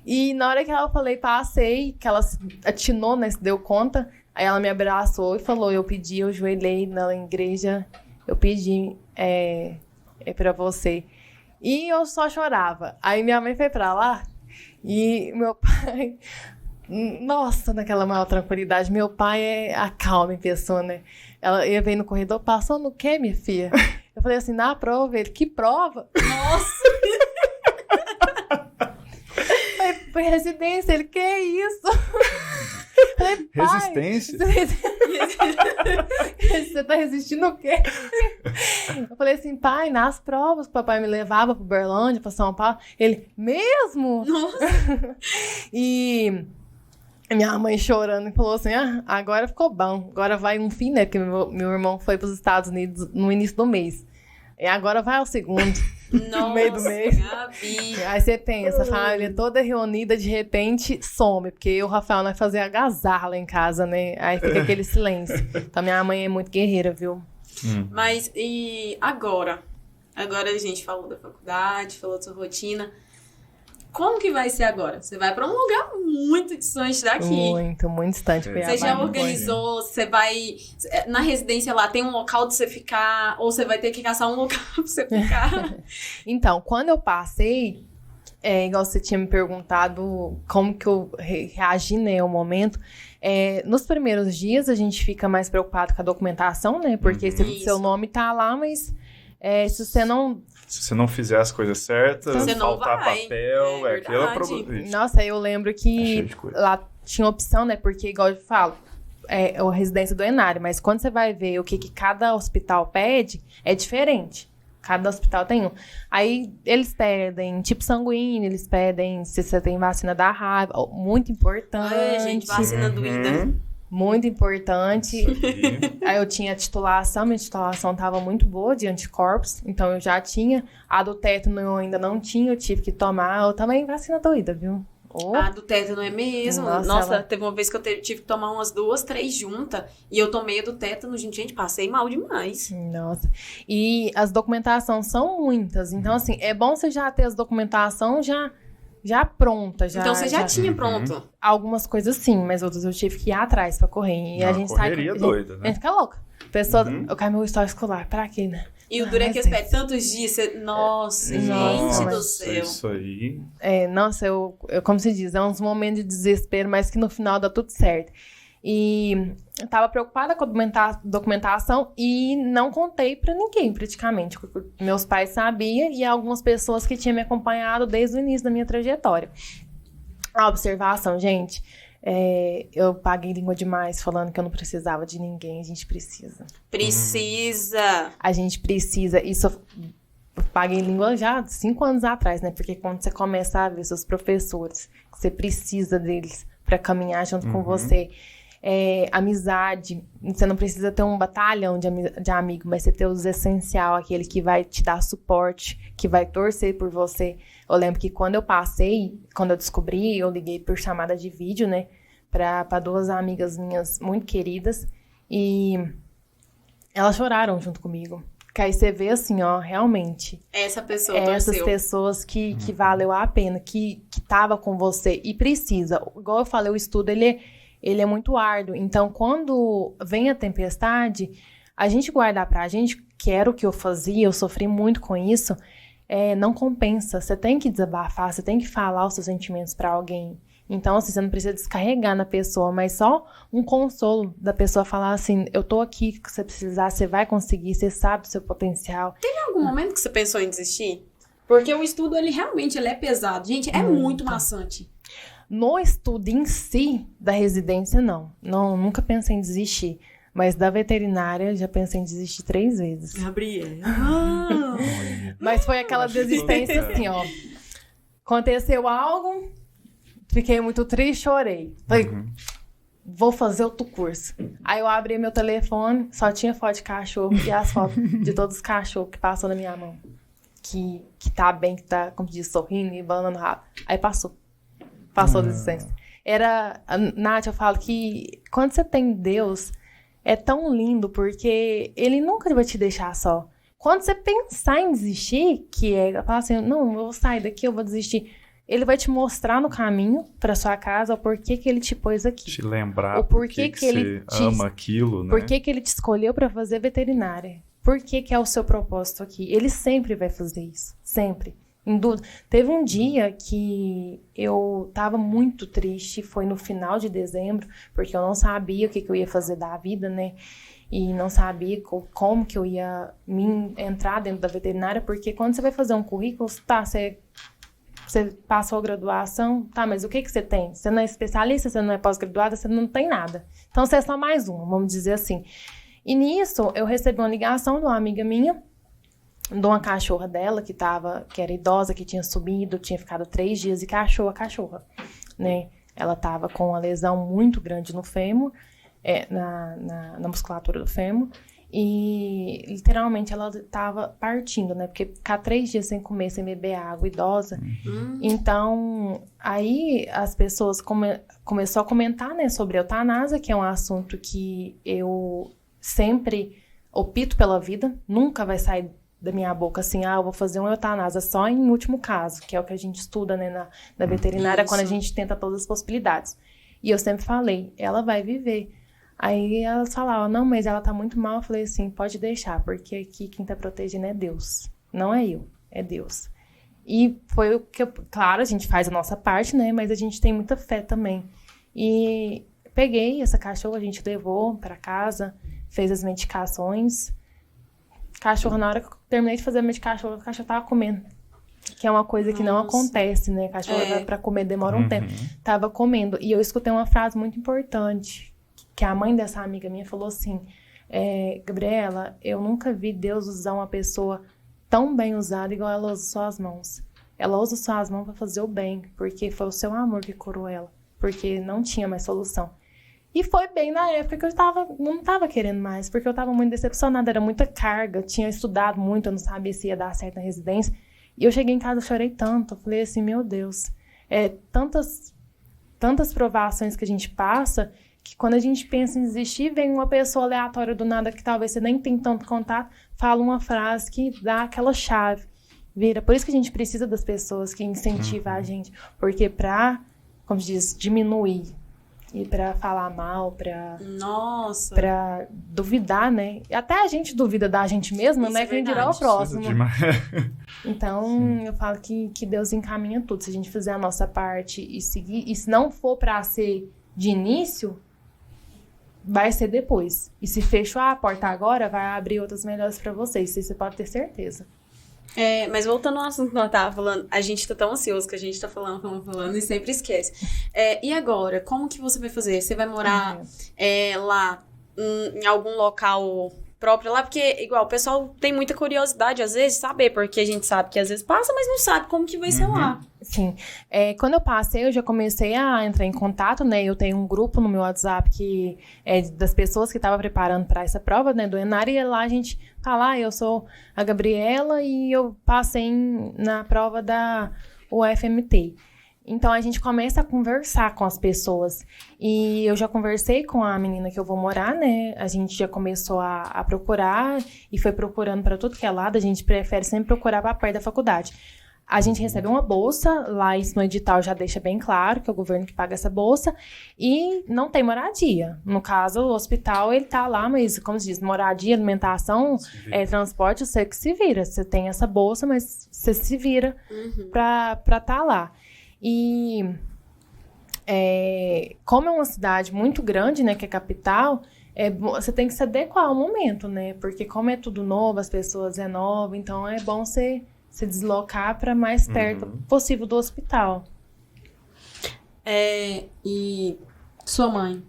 E na hora que ela falei, passei, que ela se atinou, né, se deu conta, aí ela me abraçou e falou, eu ajoelhei na igreja, eu pedi pra você. E eu só chorava. Aí minha mãe foi pra lá e meu pai... Nossa, naquela maior tranquilidade. Meu pai é a calma em pessoa, né? Ela ia ver no corredor, passou no quê, minha filha? Eu falei assim, na prova. Ele, que prova? Nossa! Foi residência. Ele, que isso? Falei, resistência? Você tá resistindo o quê? Eu falei assim, pai, nas provas, papai me levava pro Uberlândia, pra São Paulo. Ele, mesmo? Nossa! E minha mãe chorando e falou assim, agora ficou bom, agora vai um fim, né? Porque meu irmão foi pros Estados Unidos no início do mês. E agora vai ao segundo. No meio do mês. Gabi. Aí você pensa, a família toda reunida, de repente some, porque eu e o Rafael nós fazemos agazarra lá em casa, né? Aí fica aquele silêncio. Então minha mãe é muito guerreira, viu? Mas e agora? Agora a gente falou da faculdade, falou da sua rotina. Como que vai ser agora? Você vai pra um lugar muito distante daqui. Muito distante. Você já organizou, você vai... Na residência lá, tem um local de você ficar? Ou você vai ter que caçar um local pra você ficar? Então, quando eu passei, igual você tinha me perguntado como que eu reagi, né, ao momento. Nos primeiros dias, a gente fica mais preocupado com a documentação, né? Porque se seu nome tá lá, mas se você não... Se você não fizer as coisas certas, você não faltar vai. papel, aquele problema. Nossa, eu lembro que lá tinha opção, né? Porque, igual eu falo, é a residência do Enário, mas quando você vai ver o que cada hospital pede, é diferente. Cada hospital tem um. Aí eles pedem tipo sanguíneo, eles pedem se você tem vacina da raiva, muito importante. Gente, vacina doída. muito importante. E- Aí eu tinha titulação, minha titulação estava muito boa de anticorpos, então eu já tinha. A do tétano eu ainda não tinha, eu tive que tomar. Eu também vacina doida, viu? Oh, Ah, do tétano é mesmo? Nossa, Nossa, ela- teve uma vez que eu tive que tomar umas 2, 3 juntas. E eu tomei a do tétano, gente, passei mal demais. nossa. E as documentações são muitas. Então, assim, é bom você já ter as documentações já pronta. Então você já tinha pronto. Algumas coisas sim, mas outras eu tive que ir atrás pra correr. E Uma a gente sai. correria a gente- doida, A né? gente fica louca. Pessoa, Uhum. eu caio meu histórico escolar. Pra quê, né? E o duro é que Mas espera tantos dias. Nossa, gente Nossa, do mas céu. Isso aí. Nossa, como se diz, é uns momentos de desespero, mas que no final dá tudo certo. E eu tava preocupada com a documentação e não contei pra ninguém, praticamente. Meus pais sabiam e algumas pessoas que tinham me acompanhado desde o início da minha trajetória. A observação, gente, eu paguei língua demais falando que eu não precisava de ninguém. A gente precisa. Precisa. A gente precisa. Isso eu paguei língua já 5 anos atrás, né? Porque quando você começa a ver seus professores, que você precisa deles pra caminhar junto com você. Amizade, você não precisa ter um batalhão de amigo, mas você ter os essencial, aquele que vai te dar suporte, que vai torcer por você. Eu lembro que quando eu descobri, eu liguei por chamada de vídeo, né, pra 2 amigas minhas muito queridas, e elas choraram junto comigo. Que aí você vê assim, ó, realmente, Essa pessoa essas torceu. pessoas que valeu a pena, que tava com você e precisa. Igual eu falei, o estudo, ele é muito árduo. Então, quando vem a tempestade, a gente guardar pra gente, que era o que eu fazia, eu sofri muito com isso, não compensa. Você tem que desabafar, você tem que falar os seus sentimentos pra alguém. Então, assim, você não precisa descarregar na pessoa, mas só um consolo da pessoa falar assim, eu tô aqui, se você precisar, você vai conseguir, você sabe do seu potencial. Tem algum momento que você pensou em desistir? Porque o estudo, ele realmente é pesado. Gente, é muito maçante. No estudo em si da residência, não. Nunca pensei em desistir. Mas da veterinária, já pensei em desistir 3 vezes. Gabriel. Mas foi aquela desistência assim, ó. Aconteceu algo, fiquei muito triste, chorei. Falei, vou fazer outro curso. Aí eu abri meu telefone, só tinha foto de cachorro e as fotos de todos os cachorros que passou na minha mão. Que tá bem, que tá, como diz, sorrindo e banando rabo. Aí passou a desistência. Nath, eu falo que quando você tem Deus, é tão lindo, porque Ele nunca vai te deixar só. Quando você pensar em desistir, falar assim, não, eu vou sair daqui, eu vou desistir. Ele vai te mostrar no caminho pra sua casa o porquê que Ele te pôs aqui. Te lembrar O porquê que ele você ama aquilo, né? Por que Ele te escolheu pra fazer veterinária? Por que é o seu propósito aqui? Ele sempre vai fazer isso. Sempre. Teve um dia que eu tava muito triste, foi no final de dezembro, porque eu não sabia o que eu ia fazer da vida, né? E não sabia como que eu ia entrar dentro da veterinária, porque quando você vai fazer um currículo, tá, você passou a graduação, tá, mas o que você tem? Você não é especialista, você não é pós-graduada, você não tem nada. Então você é só mais uma, vamos dizer assim. E nisso, eu recebi uma ligação de uma amiga minha, de uma cachorra dela, que era idosa, que tinha subido, tinha ficado 3 dias, e cachorra, né? Ela tava com uma lesão muito grande no fêmur, na musculatura do fêmur, e literalmente ela tava partindo, né? Porque ficar 3 dias sem comer, sem beber água, idosa. Então, aí as pessoas começou a comentar, né, sobre a eutanásia, que é um assunto que eu sempre opto pela vida, nunca vai sair da minha boca assim, eu vou fazer uma eutanásia só em último caso, que é o que a gente estuda, né, na veterinária, quando a gente tenta todas as possibilidades. E eu sempre falei, ela vai viver. Aí elas falavam, não, mas ela tá muito mal. Eu falei assim, pode deixar, porque aqui quem tá protegendo é Deus. Não é eu, é Deus. E foi o que, claro, a gente faz a nossa parte, né, mas a gente tem muita fé também. E peguei essa cachorra, a gente levou pra casa, fez as medicações. Cachorro, na hora que eu terminei de fazer a medicação, o cachorro tava comendo. Que é uma coisa que não acontece, né? Cachorro pra comer demora um tempo. Tava comendo. E eu escutei uma frase muito importante, que a mãe dessa amiga minha falou assim, Gabriela, eu nunca vi Deus usar uma pessoa tão bem usada igual ela usa suas mãos. Ela usa suas mãos pra fazer o bem, porque foi o seu amor que curou ela. Porque não tinha mais solução. E foi bem na época que eu não tava querendo mais, porque eu tava muito decepcionada, era muita carga, eu tinha estudado muito, eu não sabia se ia dar certo na residência. E eu cheguei em casa, eu chorei tanto, eu falei assim, meu Deus, tantas provações que a gente passa, que quando a gente pensa em desistir, vem uma pessoa aleatória do nada, que talvez você nem tenha tanto contato, fala uma frase que dá aquela chave, vira. Por isso que a gente precisa das pessoas que incentivam a gente, porque como se diz, diminuir. E pra falar mal, pra duvidar, né? Até a gente duvida da gente mesma, isso, né? é Quem dirá o próximo. Então, Sim. eu falo que Deus encaminha tudo. Se a gente fizer a nossa parte e seguir, e se não for pra ser de início, vai ser depois. E se fechou a porta agora, vai abrir outras melhores pra vocês. Isso você pode ter certeza. Mas voltando ao assunto que nós tava falando, a gente tá tão ansioso que a gente tá falando e sempre esquece. E agora, como que você vai fazer? Você vai morar lá em algum local próprio lá? Porque, igual, o pessoal tem muita curiosidade, às vezes, de saber, porque a gente sabe que às vezes passa, mas não sabe como que vai ser lá. Sim. Quando eu passei, eu já comecei a entrar em contato, né? Eu tenho um grupo no meu WhatsApp que é das pessoas que estavam preparando para essa prova, né? Do ENAR, e lá a gente fala, eu sou a Gabriela e eu passei na prova da UFMT. Então, a gente começa a conversar com as pessoas. E eu já conversei com a menina que eu vou morar, né? A gente já começou a procurar e foi procurando para tudo que é lado. A gente prefere sempre procurar para perto da faculdade. A gente recebe uma bolsa, lá isso no edital já deixa bem claro que é o governo que paga essa bolsa, e não tem moradia. No caso, o hospital, ele tá lá, mas, como se diz, moradia, alimentação, transporte, você que se vira. Você tem essa bolsa, mas você se vira pra tá lá. E como é uma cidade muito grande, né, que é capital, você tem que se adequar ao momento, né? Porque como é tudo novo, as pessoas é nova, então é bom você se deslocar para mais perto possível do hospital. E sua mãe,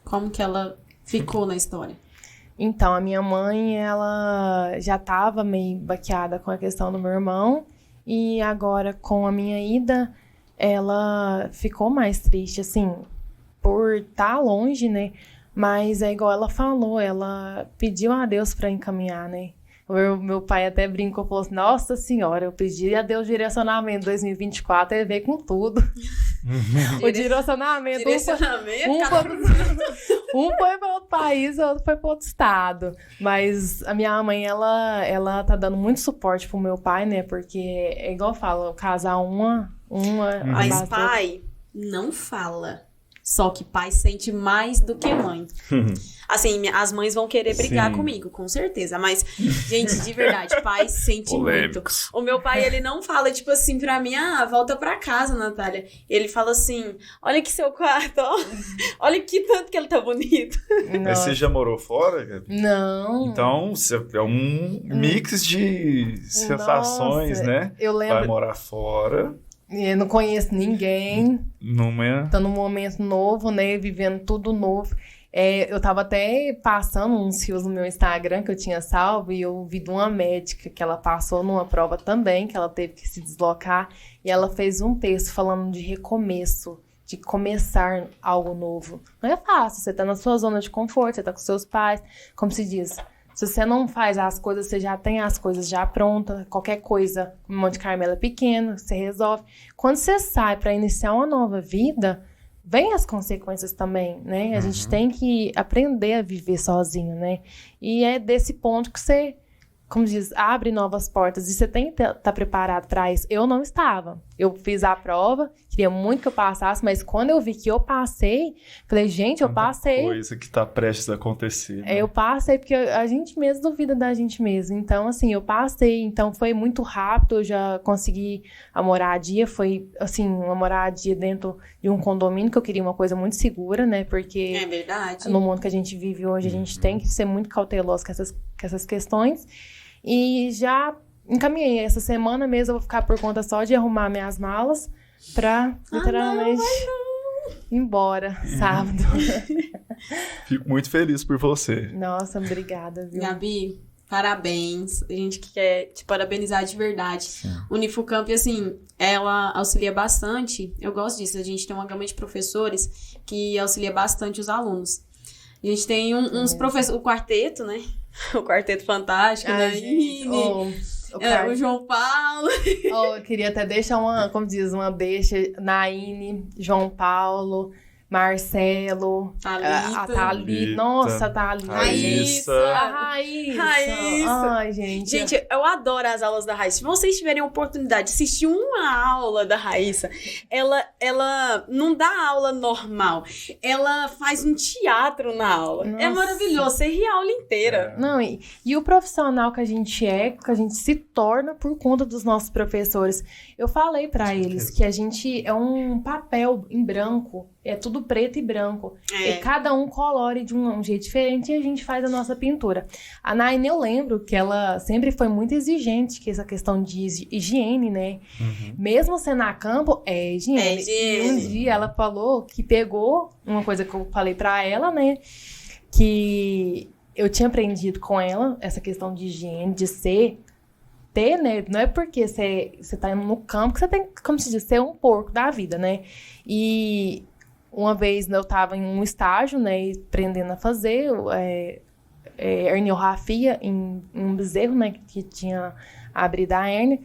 como que ela ficou na história? Então, a minha mãe, ela já estava meio baqueada com a questão do meu irmão, e agora, com a minha ida, ela ficou mais triste, assim, por estar longe, né? Mas é igual ela falou, ela pediu a Deus para encaminhar, né? Meu pai até brincou, falou assim, nossa senhora, eu pedi a Deus direcionamento 2024, ele veio com tudo. O direcionamento. Um foi para outro país, o outro foi para outro estado. Mas a minha mãe, ela tá dando muito suporte pro meu pai, né? Porque é igual eu falo, casar uma Mas pai não fala. Só que pai sente mais do que mãe. Assim, as mães vão querer brigar comigo, com certeza. Mas, gente, de verdade, pai sente muito. O meu pai, ele não fala, tipo assim, pra mim, volta pra casa, Natália. Ele fala assim, olha aqui seu quarto, ó. Olha que tanto que ele tá bonito. Mas você já morou fora, Gabi? Não. Então, é um mix de sensações, né? Eu lembro. Vai morar fora. Eu não conheço ninguém. Tô num momento novo, né? Vivendo tudo novo. Eu tava até passando uns fios no meu Instagram que eu tinha salvo e eu vi de uma médica que ela passou numa prova também, que ela teve que se deslocar. E ela fez um texto falando de recomeço, de começar algo novo. Não é fácil, você tá na sua zona de conforto, você tá com seus pais. Como se diz, se você não faz as coisas, você já tem as coisas já prontas. Qualquer coisa, o Monte Carmelo é pequeno, você resolve. Quando você sai para iniciar uma nova vida, vem as consequências também, né? A gente tem que aprender a viver sozinho, né? E é desse ponto que você, como diz, abre novas portas. E você tem que estar preparado para isso. Eu não estava. Eu fiz a prova, queria muito que eu passasse, mas quando eu vi que eu passei, falei, gente, eu passei. Coisa que tá prestes a acontecer. Né? Eu passei, porque a gente mesmo duvida da gente mesmo. Então, assim, eu passei. Então, foi muito rápido, eu já consegui a moradia. Foi, assim, uma moradia dentro de um condomínio, que eu queria uma coisa muito segura, né? Porque é verdade. No mundo que a gente vive hoje, a gente tem que ser muito cauteloso com essas questões. E já encaminhei. Essa semana mesmo eu vou ficar por conta só de arrumar minhas malas pra, literalmente, ir embora, sábado. Fico muito feliz por você. Nossa, obrigada, viu? Gabi, Parabéns. A gente quer te parabenizar de verdade. Sim. Unifucamp, assim, ela auxilia bastante. Eu gosto disso. A gente tem uma gama de professores que auxilia bastante os alunos. A gente tem uns professores... O quarteto, né? O quarteto fantástico, né? O João Paulo. Eu queria até deixar uma deixa. Naine, João Paulo... Marcelo, a Thalita. Nossa, a Thalita. Raíssa. A Raíssa. Ai, gente. Gente, eu adoro as aulas da Raíssa. Se vocês tiverem a oportunidade de assistir uma aula da Raíssa, ela não dá aula normal. Ela faz um teatro na aula. Nossa. É maravilhoso. Você ri a aula inteira. Não, e o profissional que a gente se torna por conta dos nossos professores. Eu falei pra eles que a gente é um papel em branco. É tudo preto e branco. E cada um colore de um jeito diferente e a gente faz a nossa pintura. A Naine, eu lembro que ela sempre foi muito exigente com essa questão de higiene, né? Uhum. Mesmo sendo a campo, é higiene. É higiene. E um dia ela falou que pegou uma coisa que eu falei pra ela, né? Que eu tinha aprendido com ela, essa questão de higiene, de ter, né? Não é porque você tá indo no campo que você tem, como se diz, ser um porco da vida, né? E uma vez eu tava em um estágio, né, aprendendo a fazer herniorrafia em um bezerro, né, que tinha abrido a hérnia.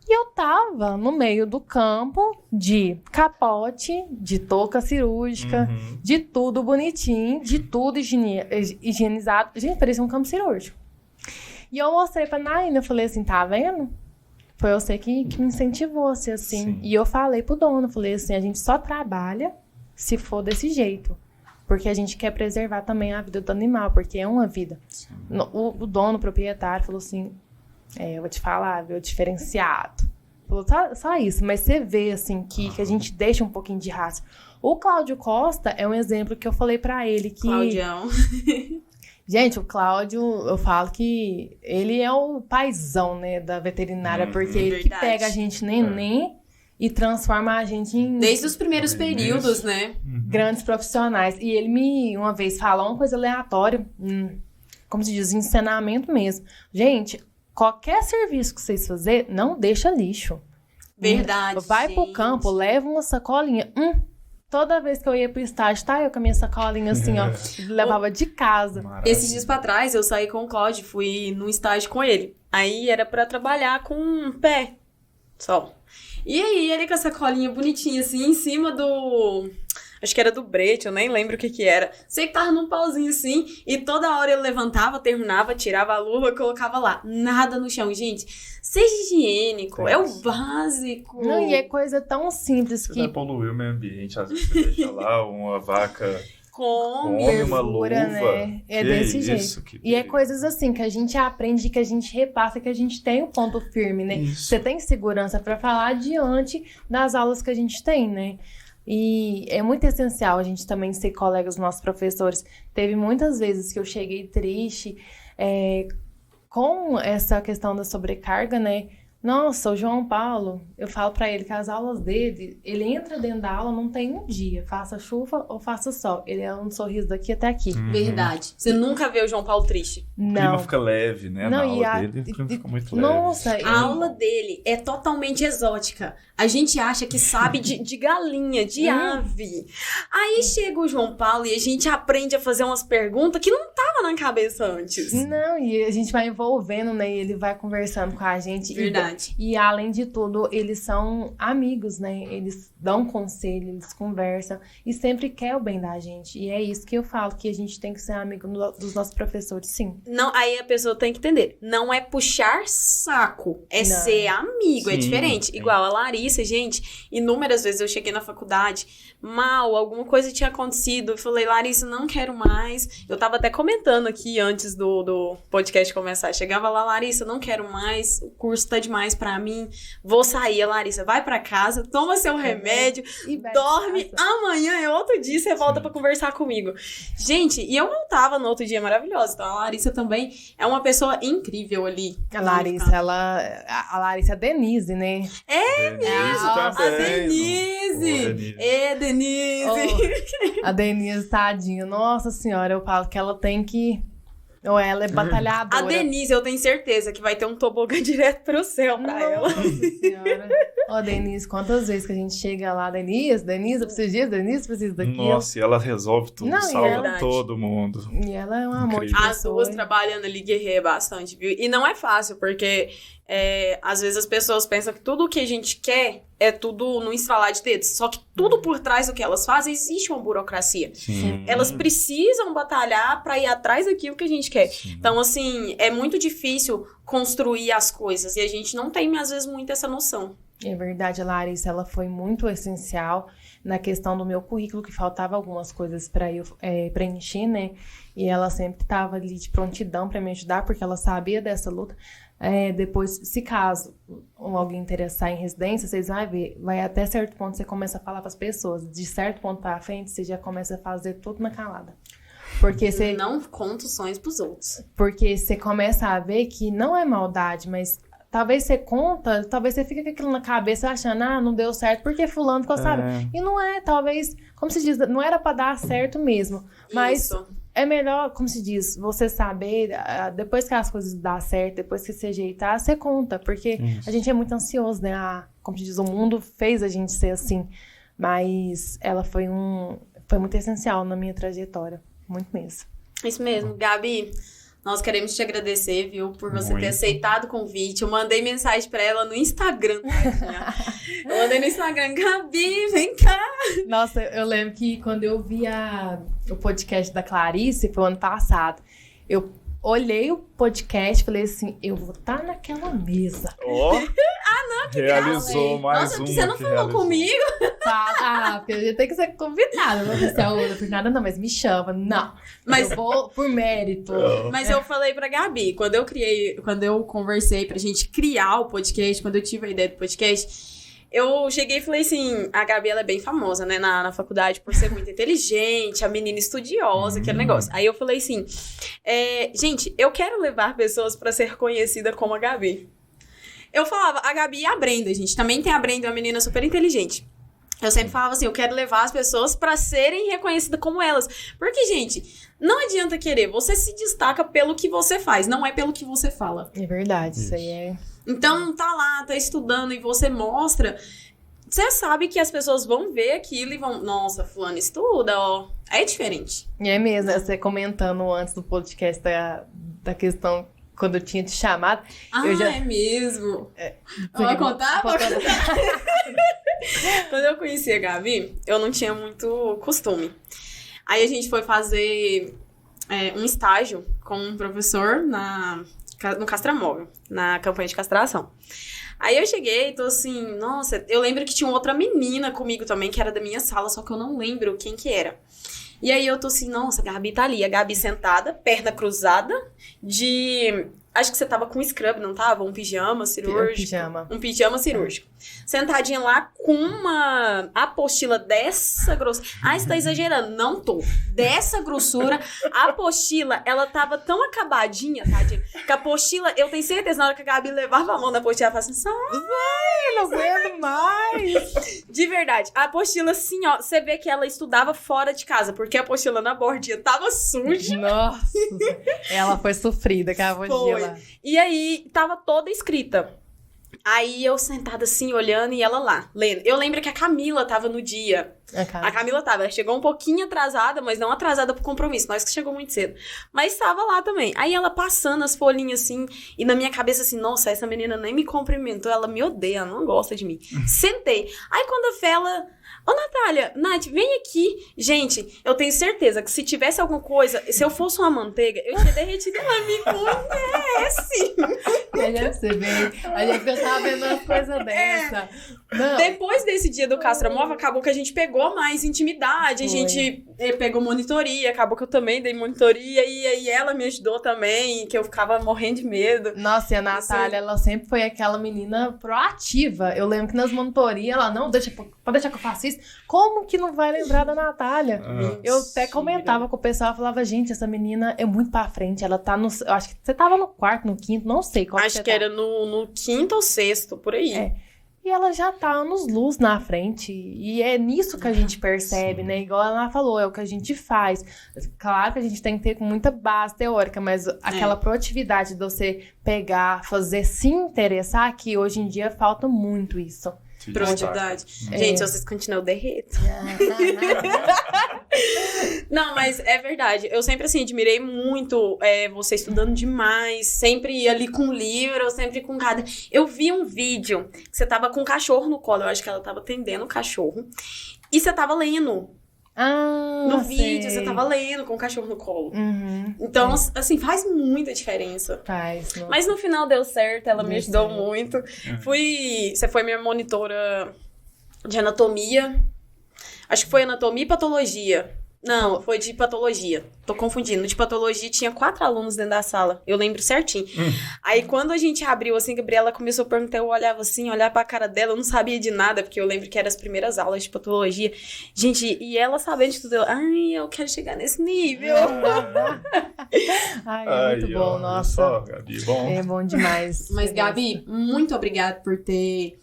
E eu tava no meio do campo de capote, de touca cirúrgica, de tudo bonitinho, de tudo higienizado. Gente, parecia um campo cirúrgico. E eu mostrei pra Naina, eu falei assim, tá vendo? Foi você que me incentivou a ser assim. Sim. E eu falei pro dono, falei assim, a gente só trabalha se for desse jeito. Porque a gente quer preservar também a vida do animal, porque é uma vida. O dono, o proprietário, falou assim, eu vou te falar, viu, diferenciado. Falou, só isso, mas você vê, assim, que a gente deixa um pouquinho de raça. O Cláudio Costa é um exemplo que eu falei pra ele que... Claudião. Gente, o Cláudio, eu falo que ele é o paizão, né, da veterinária, porque ele que pega a gente neném e transforma a gente em... Desde os primeiros períodos, né? Grandes profissionais. E ele uma vez falou uma coisa aleatória, como se diz, ensinamento mesmo. Gente, qualquer serviço que vocês fazerem, não deixa lixo. Verdade, Vai pro campo, leva uma sacolinha. Toda vez que eu ia pro estágio, eu com a minha sacolinha assim, ó, levava de casa. Maravilha. Esses dias pra trás, eu saí com o Cláudio, fui num estágio com ele. Aí era pra trabalhar com um pé só. E aí, ele com essa colinha bonitinha, assim, em cima do... Acho que era do brete, eu nem lembro o que era. Sei que tava num pauzinho assim, e toda hora ele levantava, terminava, tirava a luva, colocava lá. Nada no chão. Gente, seja higiênico, é o básico. Não, e é coisa tão simples Você que... vai poluir o meio ambiente. Às vezes você deixa lá uma vaca... Come uma luva. Né? É Que desse isso, jeito. E é coisas assim que a gente aprende, que a gente repassa, que a gente tem o ponto firme, né? Isso. Você tem segurança para falar diante das aulas que a gente tem, né? E é muito essencial a gente também ser colega dos nossos professores. Teve muitas vezes que eu cheguei triste com essa questão da sobrecarga, né? Nossa, o João Paulo, eu falo pra ele que as aulas dele, ele entra dentro da aula, não tem um dia, faça chuva ou faça sol. Ele é um sorriso daqui até aqui. Verdade. Você nunca vê o João Paulo triste. O clima fica leve, né? Não, na e aula dele, o clima fica muito leve. Nossa, A aula dele é totalmente exótica. A gente acha que sabe de galinha, de ave. Aí chega o João Paulo e a gente aprende a fazer umas perguntas que não tava na cabeça antes. Não, e a gente vai envolvendo, né? E ele vai conversando com a gente. Verdade. E além de tudo, eles são amigos, né? Eles dão conselho, eles conversam e sempre quer o bem da gente. E é isso que eu falo, que a gente tem que ser amigo dos nossos professores, sim. Não, aí a pessoa tem que entender. Não é puxar saco, é ser amigo, é Sim, diferente. sim. Igual a Larissa, gente, inúmeras vezes eu cheguei na faculdade mal, alguma coisa tinha acontecido, eu falei, Larissa, não quero mais. Eu tava até comentando aqui antes do podcast começar. Chegava lá, Larissa, não quero mais, o curso tá demais pra mim, vou sair. A Larissa, vai pra casa, toma seu remédio, E vai dorme, pra casa. amanhã é outro dia, você volta pra conversar comigo. Gente, e eu voltava no outro dia maravilhosa. Então a Larissa também é uma pessoa incrível ali. A Larissa, a Larissa é a Denise, né? Denise Nossa, também. A Denise! Denise! A Denise, tadinha. Nossa senhora, eu falo que ela tem que Ou ela é batalhadora. A Denise, eu tenho certeza que vai ter um tobogã direto pro céu pra ela. Nossa senhora. Ó, Denise, quantas vezes que a gente chega lá, Denise, eu preciso disso, Denise, eu preciso daquilo. Nossa, e ela resolve tudo, Não, e salva ela- todo mundo. E ela é um amor de Incrível. As pessoa. duas trabalhando ali guerreia bastante, viu? E não é fácil, porque às vezes as pessoas pensam que tudo o que a gente quer é tudo no estralar de dedos. Só que tudo por trás do que elas fazem, existe uma burocracia. Sim. Elas precisam batalhar pra ir atrás daquilo que a gente quer. Então, assim, é muito difícil construir as coisas. E a gente não tem, às vezes, muito essa noção. É verdade, a Larissa, ela foi muito essencial na questão do meu currículo, que faltava algumas coisas para eu preencher, né? E ela sempre estava ali de prontidão para me ajudar, porque ela sabia dessa luta. Depois, se caso alguém interessar em residência, vocês vão ver, vai até certo ponto você começa a falar para as pessoas. De certo ponto para frente, você já começa a fazer tudo na calada. Porque você Não conta os sonhos pros outros. Porque você começa a ver que não é maldade, mas talvez você conta, talvez você fica com aquilo na cabeça achando, não deu certo, porque fulano ficou sabendo. E não é, talvez, como se diz, não era pra dar certo mesmo. Mas Isso. é melhor, como se diz, você saber, depois que as coisas dão certo, depois que você ajeitar, você conta. Porque a gente é muito ansioso, né? Como se diz, o mundo fez a gente ser assim. Mas ela foi muito essencial na minha trajetória. Muito mesmo. Isso mesmo. Gabi, nós queremos te agradecer, viu, por você Muito. ter aceitado o convite. Eu mandei mensagem pra ela no Instagram. Tadinha. Eu mandei no Instagram, Gabi, vem cá. Nossa, eu lembro que quando eu vi o podcast da Clarice, foi o ano passado, eu olhei o podcast e falei assim, eu vou estar naquela mesa. Ó, realizou mais Nossa, uma. porque você não que falou realizou. comigo? Porque a gente tem que ser convidada, não vou ser a outra por nada não, mas me chama, não. Mas- Eu vou por mérito. Mas eu falei pra Gabi, quando eu conversei pra gente criar o podcast, quando eu tive a ideia do podcast, eu cheguei e falei assim, a Gabi, ela é bem famosa, né, na faculdade, por ser muito inteligente, a menina estudiosa, aquele negócio. Aí eu falei assim, gente, eu quero levar pessoas pra ser conhecida como a Gabi. Eu falava, a Gabi e a Brenda, gente, também tem a Brenda, uma menina super inteligente. Eu sempre falava assim, eu quero levar as pessoas pra serem reconhecidas como elas. Porque, gente, não adianta querer, você se destaca pelo que você faz, não é pelo que você fala. É verdade, isso aí é... Então, tá lá, tá estudando e você mostra, você sabe que as pessoas vão ver aquilo e vão, nossa, fulano estuda, ó, é diferente. E é mesmo, você comentando antes do podcast da questão, quando eu tinha te chamado, eu já... É mesmo? Você Vai quer contar? contar? Quando eu conheci a Gabi, eu não tinha muito costume. Aí a gente foi fazer um estágio com um professor no Castramóvel, na campanha de castração. Aí eu cheguei e tô assim, nossa, eu lembro que tinha outra menina comigo também, que era da minha sala, só que eu não lembro quem que era. E aí eu tô assim, nossa, a Gabi tá ali, a Gabi sentada, perna cruzada, acho que você tava com um scrub, não tava? Um pijama cirúrgico. Um pijama cirúrgico. Sentadinha lá com uma apostila dessa grossura. Você tá exagerando. Não tô. Dessa grossura. A apostila, ela tava tão acabadinha, tadinha, que a apostila, eu tenho certeza, na hora que a Gabi levava a mão da apostila, ela falava assim, Não aguento mais! de verdade. A apostila, assim, ó, você vê que ela estudava fora de casa, porque a apostila na bordinha tava suja. Nossa! Ela foi sofrida, que ela Foi. lá. E aí, tava toda escrita. Aí eu sentada assim, olhando, e ela lá, lendo. Eu lembro que a Camila tava no dia. A Camila tava, ela chegou um pouquinho atrasada, mas não atrasada pro compromisso, nós que chegou muito cedo. Mas tava lá também. Aí ela passando as folhinhas assim, e na minha cabeça assim, nossa, essa menina nem me cumprimentou, ela me odeia, ela não gosta de mim. Sentei. Aí quando a fé, ela... Ô, Natália, Nath, vem aqui. Gente, eu tenho certeza que se tivesse alguma coisa, se eu fosse uma manteiga, eu tinha derretido, ela me conhece. Você vê, a gente fica sabendo umas coisas dessa. Não. Depois desse dia do Castramóvel, acabou que a gente pegou mais intimidade, a gente pegou monitoria, acabou que eu também dei monitoria, e aí ela me ajudou também, que eu ficava morrendo de medo. Nossa, e a Natália, ela sempre foi aquela menina proativa. Eu lembro que nas monitorias, ela, não, pode deixar que eu faça isso. Como que não vai lembrar da Natália? Eu até comentava com o pessoal, falava, gente, essa menina é muito pra frente, ela tá no... Eu acho que você tava no quarto, no quinto, não sei qual Acho que era no quinto ou sexto, por aí. e ela já tá anos-luz na frente. E é nisso que a gente percebe, né? Igual ela falou, é o que a gente faz. Claro que a gente tem que ter muita base teórica, mas aquela proatividade de você pegar, fazer, se interessar, que hoje em dia falta muito isso. Produtividade. Gente, se vocês continuam, eu derreto. Não, mas é verdade. Eu sempre, assim, admirei muito você estudando demais. Sempre ia ali com livro, sempre com cada... Eu vi um vídeo que você tava com um cachorro no colo. Eu acho que ela tava atendendo o cachorro. E você tava lendo. No vídeo, você tava lendo com o cachorro no colo. Então, assim, faz muita diferença. Faz. Nossa. Mas no final deu certo, ela me ajudou muito. Você foi minha monitora de anatomia. Acho que foi anatomia e patologia. Não, foi de patologia. Tô confundindo. De patologia tinha 4 alunos dentro da sala. Eu lembro certinho. Aí quando a gente abriu, assim, a Gabriela começou a perguntar, eu olhava assim, olhava pra cara dela, eu não sabia de nada, porque eu lembro que eram as primeiras aulas de patologia. Gente, e ela sabendo de tudo, eu quero chegar nesse nível. Ai, muito bom, nossa. Só, Gabi, bom. É bom demais. Mas, Gabi, muito obrigada por ter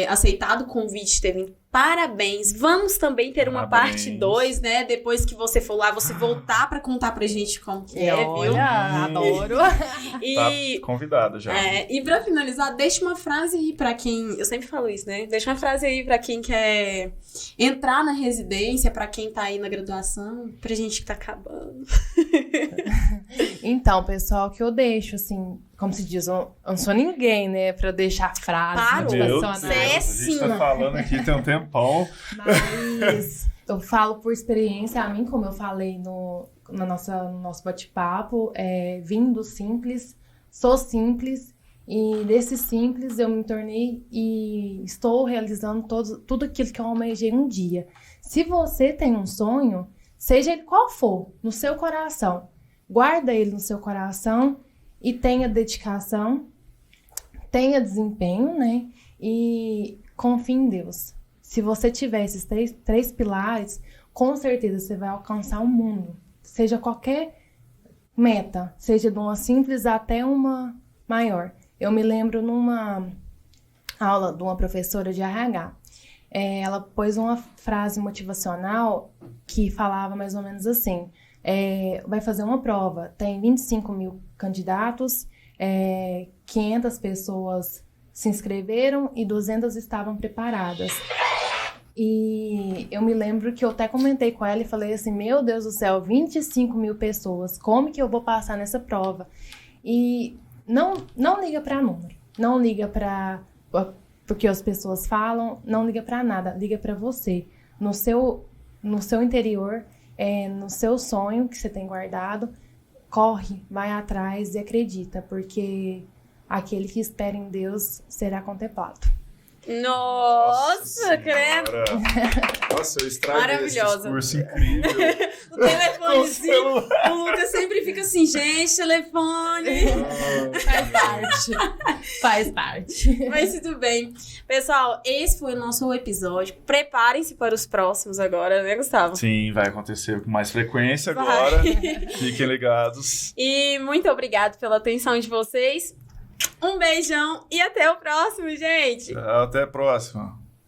aceitado o convite, ter vindo. Parabéns. Vamos também ter uma parte 2, né? Depois que você for lá, você voltar pra contar pra gente como que viu? Adoro. E, tá convidada já. E pra finalizar, deixa uma frase aí pra quem... Eu sempre falo isso, né? Deixa uma frase aí pra quem quer entrar na residência, pra quem tá aí na graduação, pra gente que tá acabando. Então, pessoal, que eu deixo, assim... Como se diz, eu não sou ninguém, né? Pra deixar frase motivacional. A gente tá falando aqui tem um tempão. Mas eu falo por experiência, a mim, como eu falei no nosso bate-papo, vim do simples, sou simples, e desse simples eu me tornei e estou realizando tudo aquilo que eu almejei um dia. Se você tem um sonho, seja ele qual for, no seu coração, guarda ele no seu coração, e tenha dedicação, tenha desempenho, né? E confie em Deus. Se você tiver esses três pilares, com certeza você vai alcançar o mundo. Seja qualquer meta, seja de uma simples até uma maior. Eu me lembro numa aula de uma professora de RH. Ela pôs uma frase motivacional que falava mais ou menos assim... vai fazer uma prova, tem 25 mil candidatos, 500 pessoas se inscreveram e 200 estavam preparadas. E eu me lembro que eu até comentei com ela e falei assim, meu Deus do céu, 25 mil pessoas, como que eu vou passar nessa prova? E não liga para número, não liga para porque as pessoas falam, não liga para nada, liga para você, no seu interior, no seu sonho que você tem guardado, corre, vai atrás e acredita, porque aquele que espera em Deus será contemplado. Nossa, credo! Nossa, eu estraguei esse discurso incrível. O telefonezinho, o Lucas sempre fica assim, gente, telefone. Faz parte. Mas tudo bem. Pessoal, esse foi o nosso episódio. Preparem-se para os próximos agora, né, Gustavo? Sim, vai acontecer com mais frequência agora. Fiquem ligados. E muito obrigado pela atenção de vocês. Um beijão e até o próximo, gente! Até a próxima.